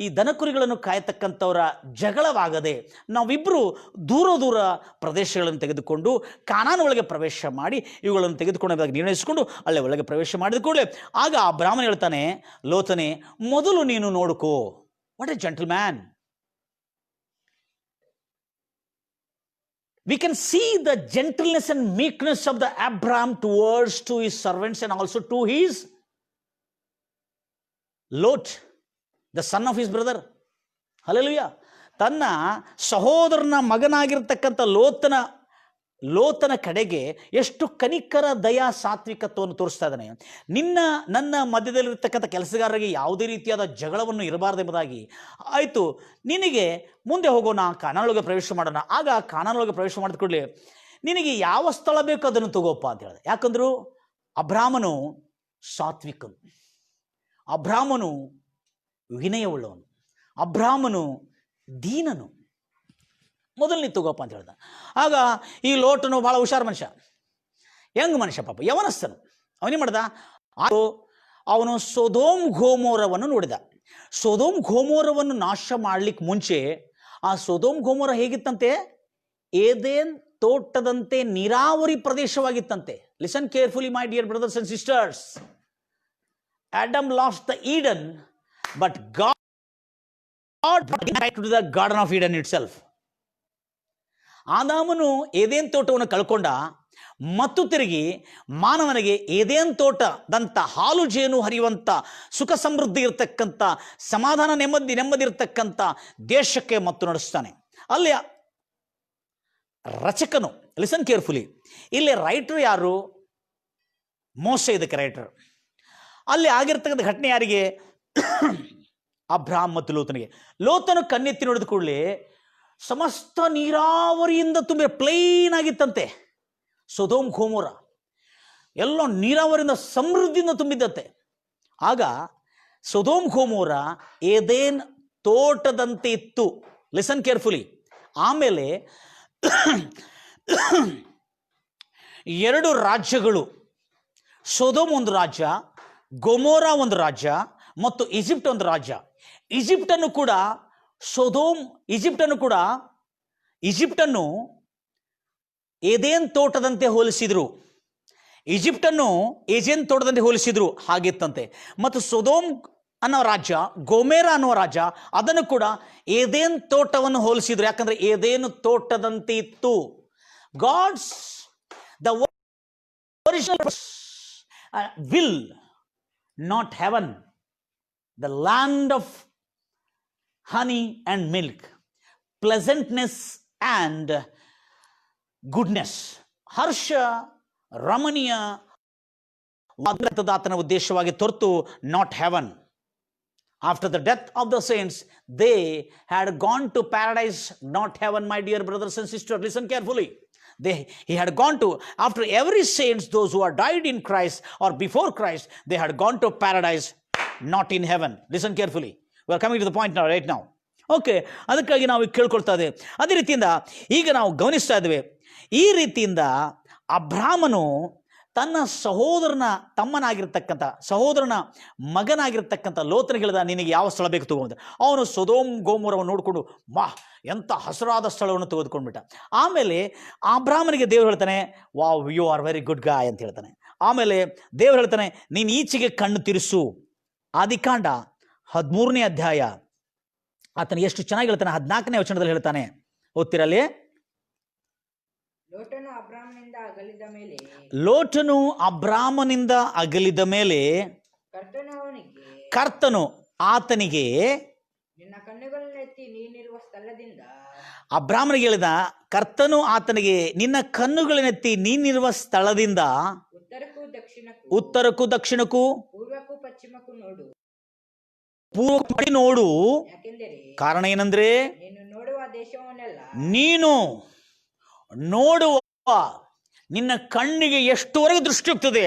ಈ ದನಕುರಿಗಳನ್ನು ಕಾಯತಕ್ಕಂಥವರ ಜಗಳವಾಗದೆ ನಾವಿಬ್ಬರು ದೂರ ಪ್ರದೇಶಗಳನ್ನು ತೆಗೆದುಕೊಂಡು ಕಾನಾನ್ ಒಳಗೆ ಪ್ರವೇಶ ಮಾಡಿ ಇವುಗಳನ್ನು ತೆಗೆದುಕೊಂಡಾಗ ನಿರ್ಣಯಿಸಿಕೊಂಡು ಅಲ್ಲೇ ಒಳಗೆ ಪ್ರವೇಶ ಮಾಡಿದ ಕೂಡಲೇ ಆಗ ಆ ಬ್ರಾಹ್ಮಣ ಹೇಳ್ತಾನೆ, ಲೋತನೆ ಮೊದಲು ನೀನು ನೋಡ್ಕೋ. What A gentleman. We can see the gentleness and meekness of the Abraham towards to his servants and also to his Lot, the son of his brother. Hallelujah. ತನ್ನ ಸಹೋದರನ ಮಗನಾಗಿರ್ತಕ್ಕಂಥ ಲೋತನ ಕಡೆಗೆ ಎಷ್ಟು ಕನಿಕರ ದಯಾ ಸಾತ್ವಿಕತ್ವವನ್ನು ತೋರಿಸ್ತಾ ಇದ್ದಾನೆ. ನನ್ನ ಮಧ್ಯದಲ್ಲಿರ್ತಕ್ಕಂಥ ಕೆಲಸಗಾರರಿಗೆ ಯಾವುದೇ ರೀತಿಯಾದ ಜಗಳವನ್ನು ಇರಬಾರ್ದೆಂಬುದಾಗಿ, ಆಯಿತು ನಿನಗೆ ಮುಂದೆ ಹೋಗೋಣ, ಕಾನಾನೊಳಗೆ ಪ್ರವೇಶ ಮಾಡೋಣ. ಆಗ ಕಾನಾನೊಳಗೆ ಪ್ರವೇಶ ಮಾಡಿದ ಕೂಡಲೇ ನಿನಗೆ ಯಾವ ಸ್ಥಳ ಬೇಕೋ ಅದನ್ನು ತಗೋಪ್ಪ ಅಂತ ಹೇಳಿದೆ. ಯಾಕಂದ್ರು ಅಬ್ರಾಹ್ಮನು ಸಾತ್ವಿಕನು, ಅಬ್ರಾಹ್ಮನು ವಿನಯವುಳ್ಳವನು, ಅಬ್ರಾಹ್ಮನು ದೀನನು. ಮೊದಲನೇ ತಗೋಪ್ಪ ಅಂತ ಹೇಳ್ದ. ಆಗ ಈ ಲೋಟನು ಭಾಳ ಹುಷಾರು ಮನುಷ್ಯ, ಹೆಂಗ್ ಮನುಷ್ಯ ಪಾಪ, ಯವನಸ್ಥನು. ಅವನೇ ಮಾಡ್ದ, ಅವನು ಸೊದೋಮ್ ಗೋಮೋರವನ್ನು ನೋಡಿದ. ಸೊದೋಮ್ ಗೋಮೋರವನ್ನು ನಾಶ ಮಾಡ್ಲಿಕ್ಕೆ ಮುಂಚೆ ಆ ಸೊದೋಮ್ ಗೋಮೋರ ಹೇಗಿತ್ತಂತೆ? ಏದೇನ್ ತೋಟದಂತೆ ನೀರಾವರಿ ಪ್ರದೇಶವಾಗಿತ್ತಂತೆ. Listen carefully my dear brothers and sisters. Adam lost the Eden, but God brought him back to the Garden of Eden itself. ಆದಾಮನು ಏದೇನ್ ತೋಟವನ್ನು ಕಳ್ಕೊಂಡ, ಮತ್ತು ತಿರುಗಿ ಮಾನವನಿಗೆ ಏದೇನ್ ತೋಟದಂಥ ಹಾಲು ಜೇನು ಹರಿಯುವಂಥ ಸುಖ ಸಮೃದ್ಧಿ ಇರತಕ್ಕಂಥ ಸಮಾಧಾನ ನೆಮ್ಮದಿ ಇರತಕ್ಕಂಥ ದೇಶಕ್ಕೆ ಮತ್ತು ನಡೆಸ್ತಾನೆ. ಅಲ್ಲಿ ರಚಕನು, ಲಿಸನ್ ಕೇರ್ಫುಲಿ, ಇಲ್ಲಿ ರೈಟರ್ ಯಾರು? ಮೋಸೆ ಇದಕ್ಕೆ ರೈಟರ್. ಅಲ್ಲಿ ಆಗಿರ್ತಕ್ಕಂಥ ಘಟನೆ ಯಾರಿಗೆ? ಅಬ್ರಹಾಂ ಮತ್ತು ಲೋತನಿಗೆ. ಲೋತನು ಕಣ್ಣೆತ್ತಿ ನೋಡಿದ ಕೂಡಲೇ ಸಮಸ್ತ ನೀರಾವರಿಯಿಂದ ತುಂಬಿ ಪ್ಲೇನ್ ಆಗಿತ್ತಂತೆ ಸೊದೋಮ್ ಗೊಮೋರ, ಎಲ್ಲ ನೀರಾವರಿಯಿಂದ ಸಮೃದ್ಧಿಯಿಂದ ತುಂಬಿದ್ದತ್ತೆ. ಆಗ ಸೊದೋಮ್ ಗೊಮೋರ ಏದೇನ್ ತೋಟದಂತೆ ಇತ್ತು. Listen carefully. ಆಮೇಲೆ 2 ರಾಜ್ಯಗಳು, ಸೊದೋಮ್ ಒಂದು ರಾಜ್ಯ, ಗೊಮೋರ ಒಂದು ರಾಜ್ಯ ಮತ್ತು ಈಜಿಪ್ಟ್ ಒಂದು ರಾಜ್ಯ. ಈಜಿಪ್ಟನ್ನು ಏದೇನ್ ತೋಟದಂತೆ ಹೋಲಿಸಿದ್ರು. ಈಜಿಪ್ಟನ್ನು ಏದೇನ್ ತೋಟದಂತೆ ಹೋಲಿಸಿದ್ರು ಹಾಗಿತ್ತಂತೆ. ಮತ್ತು ಸೊದೋಮ್ ಅನ್ನೋ ರಾಜ್ಯ, ಗೊಮೇರ ಅನ್ನುವ ರಾಜ್ಯ, ಅದನ್ನು ಕೂಡ ಏದೇನ್ ತೋಟವನ್ನು ಹೋಲಿಸಿದ್ರು. ಯಾಕಂದ್ರೆ ಏದೇನು ತೋಟದಂತೆ ಇತ್ತು. God's the original will, not heaven, the land of honey and milk, pleasantness and goodness. ಹರ್ಷ ರಮಣೀಯ ಆತನ ಉದ್ದೇಶವಾಗಿ ತೊರೆತು not heaven. After the death of the saints, they had gone to paradise, not heaven, my dear brothers and sisters. Listen carefully. He had gone to, after every saints, those who are died in Christ or before Christ, they had gone to paradise, not in heaven. Listen carefully. We are coming to the point now, right now. Okay, ಅದಕ್ಕಾಗಿ ನಾವು ಕೇಳ್ಕೊಳ್ತಾ ಇದ್ದೇವೆ. ಅದೇ ರೀತಿಯಿಂದ ಈಗ ನಾವು ಗಮನಿಸ್ತಾ ಇದ್ದೇವೆ. ಈ ರೀತಿಯಿಂದ ಅಬ್ರಾಮನು ತನ್ನ ಸಹೋದರನ ಮಗನಾಗಿರ್ತಕ್ಕಂಥ ಲೋತನಿಗೆ ಹೇಳಿದ, ನಿನಗೆ ಯಾವ ಸ್ಥಳ ಬೇಕು ತಗೊಂಡು. ಅವನು ಸೊದೋಮ್ ಗೊಮೋರವನ್ನು ನೋಡಿಕೊಂಡು ಎಂಥ ಹಸಿರಾದ ಸ್ಥಳವನ್ನು ತೆಗೆದುಕೊಂಡ್ಬಿಟ್ಟ. ಆಮೇಲೆ ಅಬ್ರಾಮನಿಗೆ ದೇವರು ಹೇಳ್ತಾನೆ, wow, you are very good guy ಅಂತ ಹೇಳ್ತಾನೆ. ಆಮೇಲೆ ದೇವರು ಹೇಳ್ತಾನೆ, ನೀನು ಈಚೆಗೆ ಕಣ್ಣು ತಿರುಸು. ಆದಿಕಾಂಡ 13ನೇ ಅಧ್ಯಾಯ ಆತನ ಎಷ್ಟು ಚೆನ್ನಾಗಿ ಹೇಳ್ತಾನೆ. 14ನೇ ವಚನದಲ್ಲಿ ಹೇಳ್ತಾನೆ, ಓದ್ತಿರಲ್ಲಿ. ಲೋಟನು ಅಬ್ರಾಮನಿಂದ ಅಗಲಿದ ಮೇಲೆ ಕರ್ತನು ಆತನಿಗೆ, ಅಬ್ರಾಮನಿಗೆ ಹೇಳಿದ, ಕರ್ತನು ಆತನಿಗೆ, ನಿನ್ನ ಕಣ್ಣುಗಳನ್ನೆತ್ತಿ ನೀನಿರುವ ಸ್ಥಳದಿಂದ ಉತ್ತರಕ್ಕೂ ದಕ್ಷಿಣಕ್ಕೂ ಪೂರ್ವಕ್ಕೂ ನೋಡು. ಕಾರಣ ಏನಂದ್ರೆ, ನೀನು ನೋಡುವ, ನಿನ್ನ ಕಣ್ಣಿಗೆ ಎಷ್ಟುವರೆಗೆ ದೃಷ್ಟಿ ಹೋಗ್ತದೆ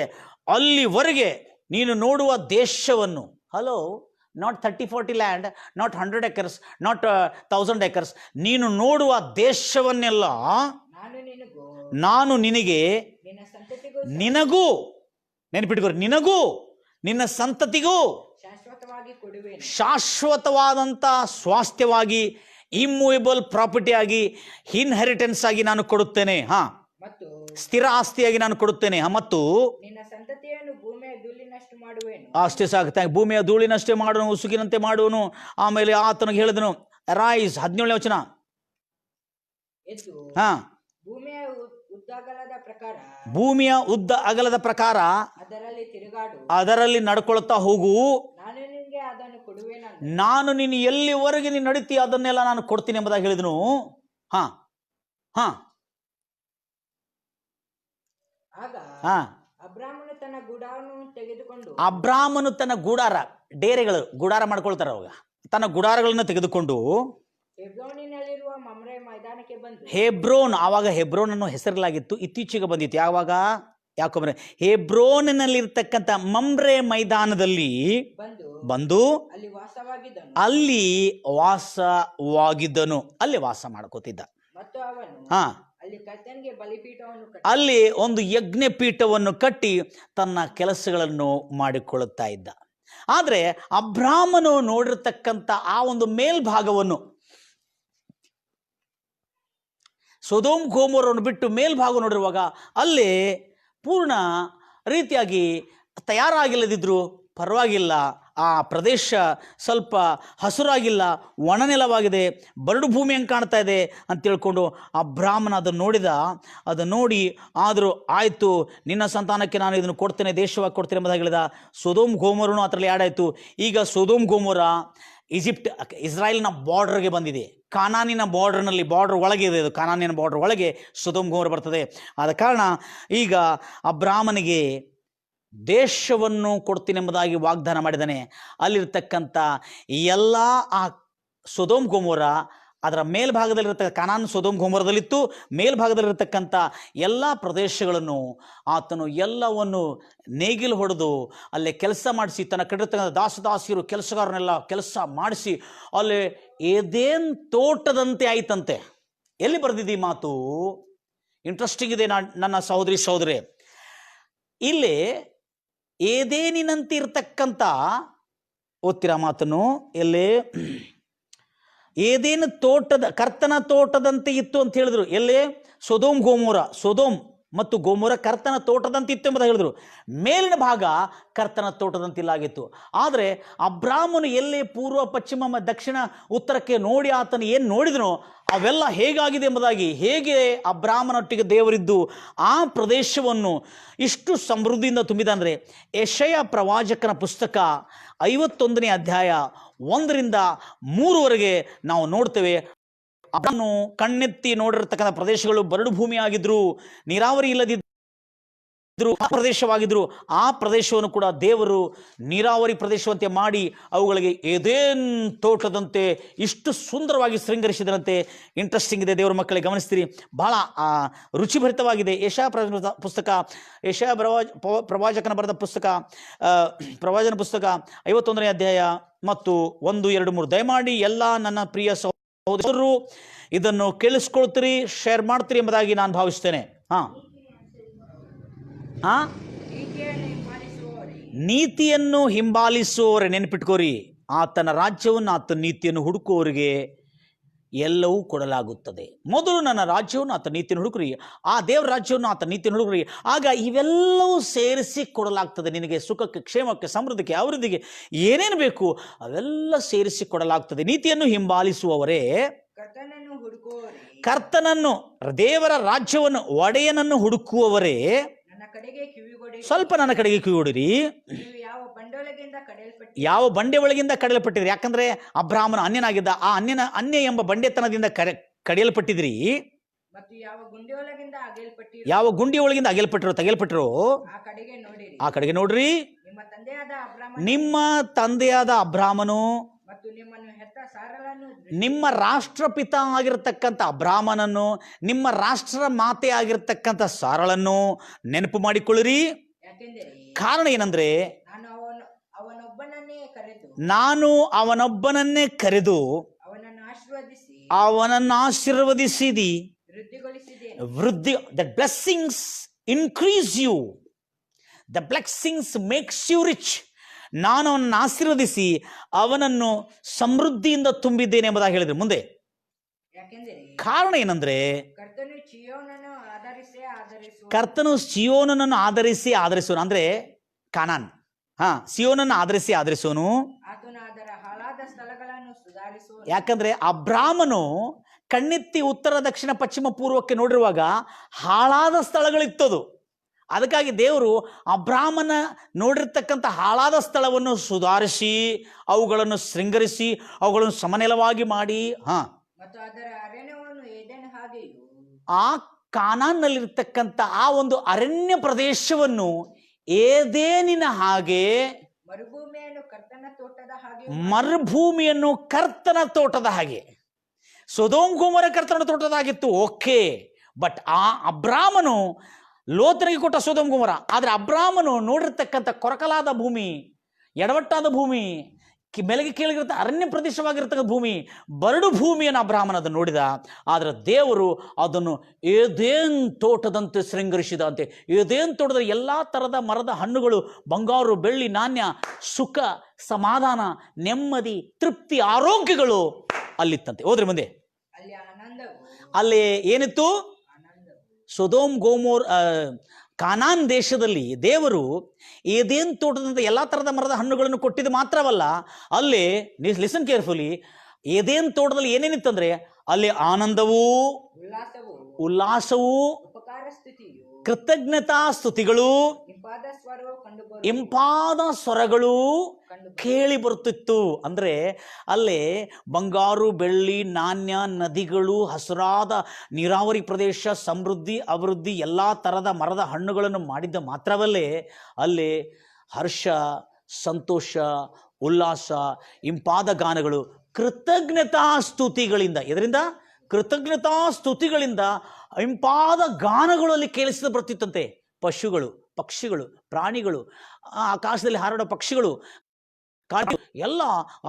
ಅಲ್ಲಿವರೆಗೆ ನೀನು ನೋಡುವ ದೇಶವನ್ನು. Hello, not 30-40 land, not 100 acres, not 1000 acres. ನೀನು ನೋಡುವ ದೇಶವನ್ನೆಲ್ಲ ನಾನು ನಿನಗೆ, ನಿನಗೂ, ನೆನಪಿಟ್ಕೋರಿ, ನಿನಗೂ ನಿನ್ನ ಸಂತತಿಗೂ ಶಾಶ್ವತವಾದಂಥ ಸ್ವಾಸ್ಥ್ಯವಾಗಿ, ಇಮ್ಮೂವೇಬಲ್ ಪ್ರಾಪರ್ಟಿ ಆಗಿ, ಇನ್ಹೆರಿಟೆನ್ಸ್ ಆಗಿ ನಾನು ಕೊಡುತ್ತೇನೆ. ಸ್ಥಿರ ಆಸ್ತಿಯಾಗಿ ನಾನು ಕೊಡುತ್ತೇನೆ. ಮತ್ತು ಅಷ್ಟೇ ಸಾಕು, ಭೂಮಿಯ ಧೂಳಿನಷ್ಟೇ ಮಾಡುವನು, ಉಸುಕಿನಂತೆ ಮಾಡುವನು. ಆಮೇಲೆ ಆತನಿಗೆ ಹೇಳಿದನು, ರೈಸ್, 17ನೇ ವಚನ, ಭೂಮಿಯ ಉದ್ದ ಅಗಲದ ಪ್ರಕಾರ ಅದರಲ್ಲಿ ನಡ್ಕೊಳ್ತಾ ಹೋಗು. ನಾನು ನೀನು ಎಲ್ಲಿವರೆಗೆ ನೀನು ನಡೀತೀಯ ಅದನ್ನೆಲ್ಲ ನಾನು ಕೊಡ್ತೀನಿ ಎಂಬುದಾಗಿ ಹೇಳಿದನು. ಅಬ್ರಾಮನು ತನ್ನ ಗುಡಾರ, ಡೇರೆಗಳು ಗುಡಾರ ಮಾಡ್ಕೊಳ್ತಾರ ಅವಾಗ, ತನ್ನ ಗುಡಾರಗಳನ್ನು ತೆಗೆದುಕೊಂಡು ಹೆಬ್ರೋನ್, ಆವಾಗ ಹೆಬ್ರೋನ್ ಅನ್ನೋ ಹೆಸರಲಾಗಿತ್ತು, ಇತ್ತೀಚೆಗೆ ಬಂದಿತ್ತು. ಯಾವಾಗ? ಯಾಕಂದ್ರೆ ಹೆಬ್ರೋನಿನಲ್ಲಿರ್ತಕ್ಕಂಥ ಮಮ್ರೆ ಮೈದಾನದಲ್ಲಿ ಬಂದು ಅಲ್ಲಿ ವಾಸವಾಗಿದ್ದನು. ಅಲ್ಲಿ ವಾಸ ಮಾಡ್ಕೋತಿದ್ದ. ಅಲ್ಲಿ ಒಂದು ಯಜ್ಞ ಪೀಠವನ್ನು ಕಟ್ಟಿ ತನ್ನ ಕೆಲಸಗಳನ್ನು ಮಾಡಿಕೊಳ್ಳುತ್ತಾ ಇದ್ದ. ಆದರೆ ಅಬ್ರಾಮನು ನೋಡಿರ್ತಕ್ಕಂಥ ಆ ಒಂದು ಮೇಲ್ಭಾಗವನ್ನು, ಸೊದೋಮ್ ಗೊಮೋರವನ್ನು ಬಿಟ್ಟು ಮೇಲ್ಭಾಗ ನೋಡಿರುವಾಗ ಅಲ್ಲಿ ಪೂರ್ಣ ರೀತಿಯಾಗಿ ತಯಾರಾಗಿಲ್ಲದಿದ್ರು ಪರವಾಗಿಲ್ಲ, ಆ ಪ್ರದೇಶ ಸ್ವಲ್ಪ ಹಸುರಾಗಿಲ್ಲ, ಒಣನೆಲವಾಗಿದೆ, ಬರಡು ಭೂಮಿ ಹಂಗೆ ಕಾಣ್ತಾ ಇದೆ ಅಂತ ತಿಳ್ಕೊಂಡು ಅಬ್ರಾಮನ ಅದನ್ನು ನೋಡಿದ. ಅದನ್ನು ನೋಡಿ ಆದರೂ ಆಯಿತು, ನಿನ್ನ ಸಂತಾನಕ್ಕೆ ನಾನು ಇದನ್ನು ಕೊಡ್ತೇನೆ, ದೇಶವಾಗಿ ಕೊಡ್ತೇನೆ ಎಂಬುದಾಗಿ ಹೇಳಿದ. ಸೊದೋಮ್ ಗೋಮೋರನು ಅದರಲ್ಲಿ ಆ್ಯಡ್ ಆಯಿತು. ಈಗ ಸೊದೋಮ್ ಗೋಮೋರ ಇಸ್ರಾಯೇಲ್ನ ಬಾರ್ಡರ್ಗೆ ಬಂದಿದೆ. ಕಾನಾನಿನ ಬಾರ್ಡರ್ ಒಳಗೆ ಇದೆ. ಅದು ಕಾನಾನಿನ ಬಾರ್ಡರ್ ಒಳಗೆ ಸೊದೋಮ್ ಗೋಮೋರ ಬರ್ತದೆ. ಆದ ಕಾರಣ ಈಗ ಅಬ್ರಾಮನಿಗೆ ದೇಶವನ್ನು ಕೊಡ್ತೀನಿ ಎಂಬುದಾಗಿ ವಾಗ್ದಾನ ಮಾಡಿದ್ದಾನೆ. ಅಲ್ಲಿರ್ತಕ್ಕಂಥ ಎಲ್ಲ ಆ ಸೊದೋಮ್ ಗೋಮೋರ, ಅದರ ಮೇಲ್ಭಾಗದಲ್ಲಿರ್ತಕ್ಕ ಕಾನಾನ್ ಸೊದೋಮ್ ಗೋಮೋರದಲ್ಲಿತ್ತು. ಮೇಲ್ಭಾಗದಲ್ಲಿರ್ತಕ್ಕಂಥ ಎಲ್ಲ ಪ್ರದೇಶಗಳನ್ನು ಆತನು ಎಲ್ಲವನ್ನು ನೇಗಿಲು ಹೊಡೆದು ಅಲ್ಲೇ ಕೆಲಸ ಮಾಡಿಸಿ, ತನ್ನ ಕಡಿರ್ತಕ್ಕಂಥ ದಾಸದಾಸಿಯರು ಕೆಲಸಗಾರನೆಲ್ಲ ಕೆಲಸ ಮಾಡಿಸಿ ಅಲ್ಲಿ ಏದೇನ್ ತೋಟದಂತೆ ಆಯ್ತಂತೆ. ಎಲ್ಲಿ ಬರೆದಿದ್ದೀ ಮಾತು? ಇಂಟ್ರೆಸ್ಟಿಂಗ್ ಇದೆ ನನ್ನ ಸಹೋದರಿ. ಇಲ್ಲಿ ಏದೇನಿನಂತೆ ಇರ್ತಕ್ಕಂಥ ಓದ್ತಿರ ಮಾತನ್ನು, ಎಲ್ಲಿ ಏದೇನು ಕರ್ತನ ತೋಟದಂತೆ ಇತ್ತು ಅಂತ ಹೇಳಿದ್ರು. ಎಲ್ಲೇ? ಸೊದೋಮ್ ಮತ್ತು ಗೋಮೋರ ಕರ್ತನ ತೋಟದಂತೆ ಇತ್ತು ಎಂಬುದಾಗಿ ಹೇಳಿದ್ರು. ಮೇಲಿನ ಭಾಗ ಕರ್ತನ ತೋಟದಂತಿಲ್ಲಾಗಿತ್ತು. ಆದರೆ ಅಬ್ರಾಮನು ಎಲ್ಲೇ ಪೂರ್ವ, ಪಶ್ಚಿಮ, ದಕ್ಷಿಣ, ಉತ್ತರಕ್ಕೆ ನೋಡಿ ಆತನು ಏನು ನೋಡಿದನೋ ಅವೆಲ್ಲ ಹೇಗಾಗಿದೆ ಎಂಬುದಾಗಿ, ಹೇಗೆ ಅಬ್ರಾಮನೊಟ್ಟಿಗೆ ದೇವರಿದ್ದು ಆ ಪ್ರದೇಶವನ್ನು ಇಷ್ಟು ಸಮೃದ್ಧಿಯಿಂದ ತುಂಬಿದಂದರೆ, ಯೆಶಯ ಪ್ರವಾಚಕನ ಪುಸ್ತಕ 51ನೇ ಅಧ್ಯಾಯ 1ರಿಂದ 3 ನಾವು ನೋಡ್ತೇವೆ. ಅವನು ಕಣ್ಣೆತ್ತಿ ನೋಡಿರ್ತಕ್ಕಂಥ ಪ್ರದೇಶಗಳು ಬರಡು ಭೂಮಿ ಆಗಿದ್ರು, ನೀರಾವರಿ ಇಲ್ಲದಿದ್ರು ಪ್ರದೇಶವಾಗಿದ್ರು. ಆ ಪ್ರದೇಶವನ್ನು ಕೂಡ ದೇವರು ನೀರಾವರಿ ಪ್ರದೇಶವಂತೆ ಮಾಡಿ ಅವುಗಳಿಗೆ ಏದೇನ್ ತೋಟದಂತೆ ಇಷ್ಟು ಸುಂದರವಾಗಿ ಶೃಂಗರಿಸಿದರಂತೆ. ಇಂಟ್ರೆಸ್ಟಿಂಗ್ ಇದೆ ದೇವರ ಮಕ್ಕಳಿಗೆ, ಗಮನಿಸ್ತೀರಿ, ಬಹಳ ರುಚಿಭರಿತವಾಗಿದೆ. ಯೆಶಯ ಪುಸ್ತಕ, ಯೆಶಯ ಪ್ರವಾಚಕನ ಬರೆದ ಪುಸ್ತಕ, ಪ್ರವಾಚನ ಪುಸ್ತಕ 51ನೇ ಅಧ್ಯಾಯ ಮತ್ತು 1, 2, 3. ದಯಮಾಡಿ ಎಲ್ಲ ನನ್ನ ಪ್ರಿಯ ಸಹೋದರರು ಇದನ್ನು ಕೇಳಿಸ್ಕೊಳ್ತೀರಿ, ಶೇರ್ ಮಾಡ್ತೀರಿ ಎಂಬುದಾಗಿ ನಾನು ಭಾವಿಸ್ತೇನೆ. ನೀತಿಯನ್ನು ಹಿಂಬಾಲಿಸುವವರೇ, ನೆನಪಿಟ್ಕೋರಿ, ಆತನ ರಾಜ್ಯವನ್ನು, ಆತನ ನೀತಿಯನ್ನು ಹುಡುಕುವವರಿಗೆ ಎಲ್ಲವೂ ಕೊಡಲಾಗುತ್ತದೆ. ಮೊದಲು ನನ್ನ ರಾಜ್ಯವನ್ನು, ಆತನ ನೀತಿಯನ್ನು ಹುಡುಕ್ರಿ, ಆ ದೇವರ ರಾಜ್ಯವನ್ನು, ಆತನ ನೀತಿಯನ್ನು ಹುಡುಕ್ರಿ, ಆಗ ಇವೆಲ್ಲವೂ ಸೇರಿಸಿ ಕೊಡಲಾಗ್ತದೆ. ನಿನಗೆ ಸುಖಕ್ಕೆ, ಕ್ಷೇಮಕ್ಕೆ, ಸಮೃದ್ಧಿಗೆ, ಅಭಿವೃದ್ಧಿಗೆ ಏನೇನು ಬೇಕು ಅವೆಲ್ಲ ಸೇರಿಸಿ ಕೊಡಲಾಗ್ತದೆ. ನೀತಿಯನ್ನು ಹಿಂಬಾಲಿಸುವವರೇ, ಕರ್ತನನ್ನು, ದೇವರ ರಾಜ್ಯವನ್ನು, ಒಡೆಯನನ್ನು ಹುಡುಕುವವರೇ, ಸ್ವಲ್ಪ ನನ್ನ ಕಡೆಗೆ ಕಿವಿಗೊಡಿರಿ. ಯಾವ ಬಂಡೆ ಒಳಗಿಂದ ಕಡೆಯಲ್ಪಟ್ಟಿದ್ರಿ? ಯಾಕಂದ್ರೆ ಅಬ್ರಾಮನ ಅನ್ಯನಾಗಿದ್ದ. ಆ ಅನ್ಯ ಎಂಬ ಬಂಡೆತನದಿಂದ ಕಡೆಯಲ್ಪಟ್ಟಿದ್ರಿ. ಯಾವ ಗುಂಡಿ ಒಳಗಿಂದ ತೆಗೆಯಲ್ಪಟ್ಟಿರೋ ಆ ಕಡೆಗೆ ನೋಡ್ರಿ. ನಿಮ್ಮ ತಂದೆಯಾದ ಅಬ್ರಾಮನು, ನಿಮ್ಮ ರಾಷ್ಟ್ರಪಿತ ಆಗಿರತಕ್ಕಂಥ ಅಬ್ರಾಮನನ್ನು, ನಿಮ್ಮ ರಾಷ್ಟ್ರ ಮಾತೆ ಆಗಿರತಕ್ಕಂಥ ಸಾರಳನ್ನು ನೆನಪು ಮಾಡಿಕೊಳ್ಳಿರಿ. ಕಾರಣ ಏನಂದ್ರೆ, ನಾನು ಅವನೊಬ್ಬನನ್ನೇ ಕರೆದು ಅವನನ್ನು ಆಶೀರ್ವದಿಸಿದಿ. ವೃದ್ಧಿ, the blessings increase you, the blessings makes you rich. ನಾನು ಅವನನ್ನು ಆಶೀರ್ವದಿಸಿ ಅವನನ್ನು ಸಮೃದ್ಧಿಯಿಂದ ತುಂಬಿದ್ದೇನೆ ಎಂಬುದಾಗಿ ಹೇಳಿದ್ರು. ಮುಂದೆ ಕಾರಣ ಏನಂದ್ರೆ, ಕರ್ತನು ಸಿಯೋನನ್ನು ಆಧರಿಸುವನು. ಅಂದ್ರೆ ಕಾನಾನ್, ಸಿಯೋನನ್ನು ಆಧರಿಸುವನು. ಯಾಕಂದ್ರೆ ಅಬ್ರಾಮನು ಕಣ್ಣೆತ್ತಿ ಉತ್ತರ, ದಕ್ಷಿಣ, ಪಶ್ಚಿಮ, ಪೂರ್ವಕ್ಕೆ ನೋಡಿರುವಾಗ ಹಾಳಾದ ಸ್ಥಳಗಳಿತ್ತದು. ಅದಕ್ಕಾಗಿ ದೇವರು ಅಬ್ರಾಮನ ನೋಡಿರ್ತಕ್ಕಂಥ ಹಾಳಾದ ಸ್ಥಳವನ್ನು ಸುಧಾರಿಸಿ, ಅವುಗಳನ್ನು ಶೃಂಗರಿಸಿ, ಅವುಗಳನ್ನು ಸಮನೆಲವಾಗಿ ಮಾಡಿ, ಆ ಕಾನಾನ್ನಲ್ಲಿರ್ತಕ್ಕಂಥ ಆ ಒಂದು ಅರಣ್ಯ ಪ್ರದೇಶವನ್ನು ಏದೇನಿನ ಹಾಗೆ, ಮರುಭೂಮಿಯನ್ನು ಕರ್ತನ ತೋಟದ ಹಾಗೆ. ಸೊದೋಮ್ ಗೋಮೋರ ಕರ್ತನ ತೋಟದಾಗಿತ್ತು, ಓಕೆ. ಬಟ್ ಆ ಅಬ್ರಾಮನು ಲೋತನಿಗೆ ಕೊಟ್ಟ ಸೊದೋಮ್ ಗೋಮೋರ. ಆದರೆ ಅಬ್ರಾಮನು ನೋಡಿರ್ತಕ್ಕಂಥ ಕೊರಕಲಾದ ಭೂಮಿ, ಎಡವಟ್ಟಾದ ಭೂಮಿ, ಬೆಳಗ್ಗೆ ಕೇಳಿಗಿರ್ತ ಅರಣ್ಯ ಪ್ರದೇಶವಾಗಿರ್ತಕ್ಕಂಥ ಭೂಮಿ, ಬರಡು ಭೂಮಿಯನ್ನು ಅಬ್ರಾಮನ ಅದನ್ನು ನೋಡಿದ. ಆದರೆ ದೇವರು ಅದನ್ನು ಏದೇನ್ ತೋಟದಂತೆ ಶೃಂಗರಿಸಿದಂತೆ. ಏದೇನ್ ತೋಟದ ಎಲ್ಲ ಥರದ ಮರದ ಹಣ್ಣುಗಳು, ಬಂಗಾರು, ಬೆಳ್ಳಿ, ನಾಣ್ಯ, ಸುಖ, ಸಮಾಧಾನ, ನೆಮ್ಮದಿ, ತೃಪ್ತಿ, ಆರೋಗ್ಯಗಳು ಅಲ್ಲಿತ್ತಂತೆ. ಹೋದ್ರಿ ಮುಂದೆ. ಅಲ್ಲಿ ಏನಿತ್ತು? ಸೊದೋಮ್ ಗೋಮೋರ್ ಕಾನಾನ್ ದೇಶದಲ್ಲಿ ದೇವರು ಏದೇನ್ ತೋಟದಿಂದ ಎಲ್ಲ ಥರದ ಮರದ ಹಣ್ಣುಗಳನ್ನು ಕೊಟ್ಟಿದ್ದು ಮಾತ್ರವಲ್ಲ, ಅಲ್ಲಿ ಲಿಸನ್ ಕೇರ್ಫುಲಿ, ಏದೇನ್ ತೋಟದಲ್ಲಿ ಏನೇನಿತ್ತಂದ್ರೆ ಅಲ್ಲಿ ಆನಂದವೂ ಉಲ್ಲಾಸವೂ
ಉಪಕಾರ ಸ್ತುತಿಯು
ಕೃತಜ್ಞತಾ ಸ್ತುತಿಗಳು
ಇಂಪಾದ ಸ್ವರವು ಕಂಡುಬರು
ಇಂಪಾದ ಸ್ವರಗಳು ಕೇಳಿ ಬರುತ್ತಿತ್ತು. ಅಂದ್ರೆ ಅಲ್ಲೇ ಬಂಗಾರು, ಬೆಳ್ಳಿ, ನಾಣ್ಯ, ನದಿಗಳು, ಹಸುರಾದ ನೀರಾವರಿ ಪ್ರದೇಶ, ಸಮೃದ್ಧಿ, ಅಭಿವೃದ್ಧಿ, ಎಲ್ಲ ಥರದ ಮರದ ಹಣ್ಣುಗಳನ್ನು ಮಾಡಿದ್ದ ಮಾತ್ರವಲ್ಲೇ ಅಲ್ಲಿ ಹರ್ಷ, ಸಂತೋಷ, ಉಲ್ಲಾಸ, ಇಂಪಾದ ಗಾನಗಳು ಕೃತಜ್ಞತಾ ಸ್ತುತಿಗಳಿಂದ, ಇದರಿಂದ ಕೃತಜ್ಞತಾ ಸ್ತುತಿಗಳಿಂದ ಇಂಪಾದ ಗಾನಗಳು ಅಲ್ಲಿ ಕೇಳಿಸಿದ ಬರ್ತಿತ್ತಂತೆ. ಪಶುಗಳು, ಪಕ್ಷಿಗಳು, ಪ್ರಾಣಿಗಳು, ಆಕಾಶದಲ್ಲಿ ಹಾರಾಡೋ ಪಕ್ಷಿಗಳು, ಕಾಡು ಎಲ್ಲ,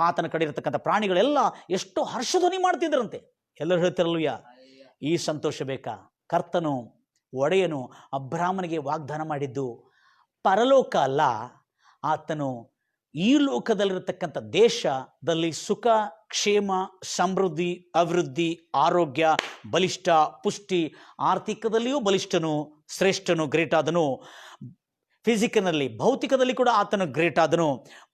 ಆತನ ಕಡೆ ಇರತಕ್ಕಂಥ ಪ್ರಾಣಿಗಳೆಲ್ಲ ಎಷ್ಟು ಹರ್ಷಧ್ವನಿ ಮಾಡ್ತಿದ್ರಂತೆ. ಎಲ್ಲರೂ ಹೇಳ್ತಿರಲ್ವಯ್ಯ, ಈ ಸಂತೋಷ ಬೇಕಾ? ಕರ್ತನು, ಒಡೆಯನು ಅಬ್ರಾಮನಿಗೆ ವಾಗ್ದಾನ ಮಾಡಿದ್ದು ಪರಲೋಕ ಅಲ್ಲ, ಆತನು ಈ ಲೋಕದಲ್ಲಿರತಕ್ಕಂಥ ದೇಶದಲ್ಲಿ ಸುಖ, ಕ್ಷೇಮ, ಸಮೃದ್ಧಿ, ಅಭಿವೃದ್ಧಿ, ಆರೋಗ್ಯ, ಬಲಿಷ್ಠ, ಪುಷ್ಟಿ, ಆರ್ಥಿಕದಲ್ಲಿಯೂ ಬಲಿಷ್ಠನು, ಶ್ರೇಷ್ಠನು, ಗ್ರೇಟ್ ಆದನು. ಫಿಸಿಕಲ್ನಲ್ಲಿ, ಭೌತಿಕದಲ್ಲಿ ಕೂಡ ಆತನು ಗ್ರೇಟ್ ಆದನು.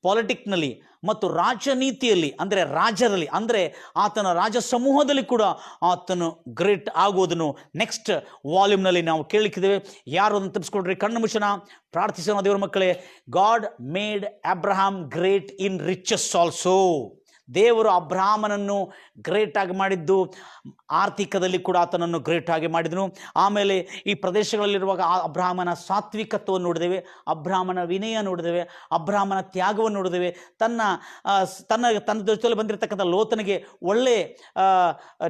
ಪಾಲಿಟಿಕ್ನಲ್ಲಿ ಮತ್ತು ರಾಜನೀತಿಯಲ್ಲಿ, ಅಂದರೆ ರಾಜ್ಯದಲ್ಲಿ, ಅಂದರೆ ಆತನ ರಾಜ ಸಮೂಹದಲ್ಲಿ ಕೂಡ ಆತನು ಗ್ರೇಟ್ ಆಗುವುದನ್ನು ನೆಕ್ಸ್ಟ್ ವಾಲ್ಯೂಮ್ನಲ್ಲಿ ನಾವು ಕೇಳಲಿಕ್ಕಿದ್ದೇವೆ. ಯಾರು ಅದನ್ನು ತಪ್ಪಿಸ್ಕೊಡ್ರಿ, ಕಣ್ಣು ಮುಚ್ಚನ ಪ್ರಾರ್ಥಿಸೋಣ. ದೇವರ ಮಕ್ಕಳೇ, god made Abraham great in riches also. ದೇವರು ಅಬ್ರಹಾಮನನ್ನು ಗ್ರೇಟ್ ಆಗಿ ಮಾಡಿದ್ದು, ಆರ್ಥಿಕದಲ್ಲಿ ಕೂಡ ಆತನನ್ನು ಗ್ರೇಟ್ ಆಗಿ ಮಾಡಿದನು. ಆಮೇಲೆ ಈ ಪ್ರದೇಶಗಳಲ್ಲಿರುವಾಗ ಅಬ್ರಹಾಮನ ಸಾತ್ವಿಕತ್ವವನ್ನು ನೋಡಿದ್ದೇವೆ, ಅಬ್ರಹಾಮನ ವಿನಯ ನೋಡಿದ್ದೇವೆ, ಅಬ್ರಹಾಮನ ತ್ಯಾಗವನ್ನು ನೋಡಿದ್ದೇವೆ. ತನ್ನ ಜೊತೆಯಲ್ಲಿ ಬಂದಿರತಕ್ಕಂಥ ಲೋತನಿಗೆ ಒಳ್ಳೆ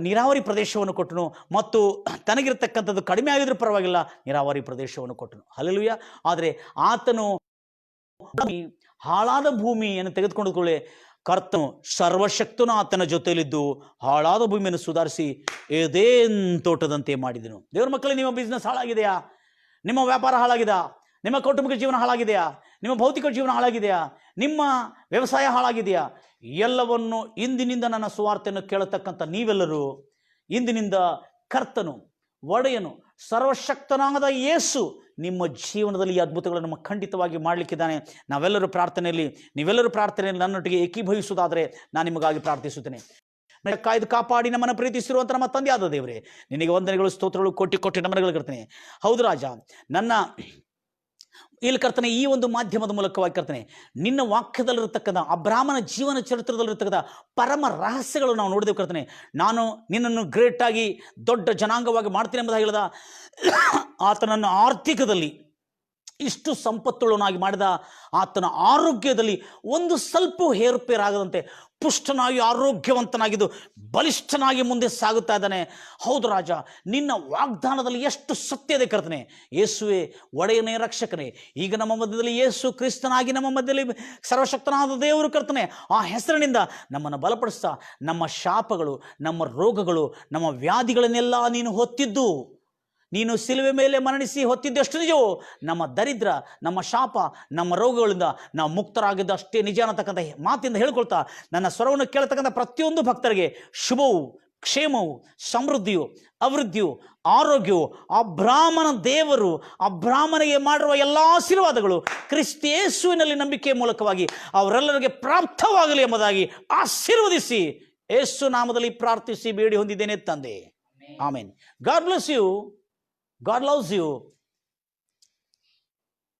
ನೀರಾವರಿ ಪ್ರದೇಶವನ್ನು ಕೊಟ್ಟನು, ಮತ್ತು ತನಗಿರತಕ್ಕಂಥದ್ದು ಕಡಿಮೆ ಆಗಿದ್ರೂ ಪರವಾಗಿಲ್ಲ, ನೀರಾವರಿ ಪ್ರದೇಶವನ್ನು ಕೊಟ್ಟನು. ಹಲ್ಲೆಲೂಯಾ. ಆದರೆ ಆತನು ಹಾಳಾದ ಭೂಮಿಯನ್ನು ತೆಗೆದುಕೊಂಡುಕೊಳ್ಳೆ, ಕರ್ತನು ಸರ್ವಶಕ್ತನು ಆತನ ಜೊತೆಯಲ್ಲಿದ್ದು ಹಾಳಾದ ಭೂಮಿಯನ್ನು ಸುಧಾರಿಸಿ ಏದೇನ್ ತೋಟದಂತೆ ಮಾಡಿದನು. ದೇವರ ಮಕ್ಕಳೇ, ನಿಮ್ಮ ಬಿಸ್ನೆಸ್ ಹಾಳಾಗಿದೆಯಾ? ನಿಮ್ಮ ವ್ಯಾಪಾರ ಹಾಳಾಗಿದೆಯಾ? ನಿಮ್ಮ ಕೌಟುಂಬಿಕ ಜೀವನ ಹಾಳಾಗಿದೆಯಾ? ನಿಮ್ಮ ಭೌತಿಕ ಜೀವನ ಹಾಳಾಗಿದೆಯಾ? ನಿಮ್ಮ ವ್ಯವಸಾಯ ಹಾಳಾಗಿದೆಯಾ? ಎಲ್ಲವನ್ನು ಇಂದಿನಿಂದ ನನ್ನ ಸುವಾರ್ತೆಯನ್ನು ಕೇಳತಕ್ಕಂಥ ನೀವೆಲ್ಲರೂ, ಇಂದಿನಿಂದ ಕರ್ತನು, ಒಡೆಯನು, ಸರ್ವಶಕ್ತನಾದ ಯೇಸು ನಿಮ್ಮ ಜೀವನದಲ್ಲಿ ಈ ಅದ್ಭುತಗಳನ್ನು ಖಂಡಿತವಾಗಿ ಮಾಡಲಿಕ್ಕಿದ್ದಾನೆ. ನೀವೆಲ್ಲರೂ ಪ್ರಾರ್ಥನೆಯಲ್ಲಿ ನನ್ನೊಟ್ಟಿಗೆ ಏಕೀಭವಿಸುವುದಾದರೆ ನಾನು ನಿಮಗಾಗಿ ಪ್ರಾರ್ಥಿಸುತ್ತೇನೆ. ಕಾಯ್ದು ಕಾಪಾಡಿ ನಮ್ಮನ್ನು ಪ್ರೀತಿಸಿರುವಂಥ ನಮ್ಮ ತಂದೆಯಾದ ದೇವರೇ, ನಿನಗೆ ವಂದನೆಗಳು, ಸ್ತೋತ್ರಗಳು, ಕೋಟಿ ನಮನಗಳು ಕರ್ತನೆ. ಹೌದು ರಾಜ, ನನ್ನ ಇಲ್ಲಿ ಕರ್ತನೆ, ಈ ಒಂದು ಮಾಧ್ಯಮದ ಮೂಲಕವಾಗಿ ಕರ್ತನೆ, ನಿನ್ನ ವಾಕ್ಯದಲ್ಲಿರತಕ್ಕಂಥ ಅಬ್ರಾಹ್ಮನ ಜೀವನ ಚರಿತ್ರದಲ್ಲಿರತಕ್ಕಂಥ ಪರಮ ರಹಸ್ಯಗಳು ನಾವು ನೋಡಿದೆವು ಕರ್ತನೆ. ನಾನು ನಿನ್ನನ್ನು ಗ್ರೇಟಾಗಿ ದೊಡ್ಡ ಜನಾಂಗವಾಗಿ ಮಾಡ್ತೀನಿ ಎಂಬುದಾಗಿ ಹೇಳಿದ ಆತನನ್ನು ಆರ್ಥಿಕದಲ್ಲಿ ಇಷ್ಟು ಸಂಪತ್ತುಳ್ಳವನಾಗಿ ಮಾಡಿದ, ಆತನ ಆರೋಗ್ಯದಲ್ಲಿ ಒಂದು ಸ್ವಲ್ಪ ಹೇರುಪೇರಾಗದಂತೆ ಪುಷ್ಟನಾಗಿ ಆರೋಗ್ಯವಂತನಾಗಿದ್ದು ಬಲಿಷ್ಠನಾಗಿ ಮುಂದೆ ಸಾಗುತ್ತಾ ಇದ್ದಾನೆ. ಹೌದು ರಾಜ, ನಿನ್ನ ವಾಗ್ದಾನದಲ್ಲಿ ಎಷ್ಟು ಸತ್ಯತೆ ಕರ್ತನೆ. ಯೇಸುವೆ, ಒಡೆಯನೇ, ರಕ್ಷಕನೇ, ಈಗ ನಮ್ಮ ಮಧ್ಯದಲ್ಲಿ ಯೇಸು ಕ್ರಿಸ್ತನಾಗಿ ನಮ್ಮ ಮಧ್ಯದಲ್ಲಿ ಸರ್ವಶಕ್ತನಾದ ದೇವರು ಕರ್ತನೆ, ಆ ಹೆಸರಿನಿಂದ ನಮ್ಮನ್ನು ಬಲಪಡಿಸ್ತಾ, ನಮ್ಮ ಶಾಪಗಳು, ನಮ್ಮ ರೋಗಗಳು, ನಮ್ಮ ವ್ಯಾಧಿಗಳನ್ನೆಲ್ಲ ನೀನು ಹೊತ್ತಿದ್ದು, ನೀನು ಸಿಲುವೆ ಮೇಲೆ ಮರಣಿಸಿ ಹೊತ್ತಿದ್ದಷ್ಟು ನಿಜವೋ, ನಮ್ಮ ದರಿದ್ರ, ನಮ್ಮ ಶಾಪ, ನಮ್ಮ ರೋಗಗಳಿಂದ ನಾವು ಮುಕ್ತರಾಗಿದ್ದು ಅಷ್ಟೇ ನಿಜ ಅನ್ನತಕ್ಕಂಥ ಮಾತಿಂದ ಹೇಳ್ಕೊಳ್ತಾ, ನನ್ನ ಸ್ವರವನ್ನು ಕೇಳತಕ್ಕಂಥ ಪ್ರತಿಯೊಂದು ಭಕ್ತರಿಗೆ ಶುಭವು, ಕ್ಷೇಮವು, ಸಮೃದ್ಧಿಯು, ಅಭಿವೃದ್ಧಿಯು, ಆರೋಗ್ಯವು, ಅಬ್ರಾಹ್ಮನ ದೇವರು ಅಬ್ರಾಹ್ಮನಿಗೆ ಮಾಡಿರುವ ಎಲ್ಲ ಆಶೀರ್ವಾದಗಳು ಕ್ರಿಸ್ತೇಸುವಿನಲ್ಲಿ ನಂಬಿಕೆಯ ಮೂಲಕವಾಗಿ ಅವರೆಲ್ಲರಿಗೆ ಪ್ರಾಪ್ತವಾಗಲಿ ಎಂಬುದಾಗಿ ಆಶೀರ್ವದಿಸಿ ಯೇಸು ನಾಮದಲ್ಲಿ ಪ್ರಾರ್ಥಿಸಿ ಬೇಡಿ ಹೊಂದಿದ್ದೇನೆ ತಂದೆ. Amen. God bless you. God loves you.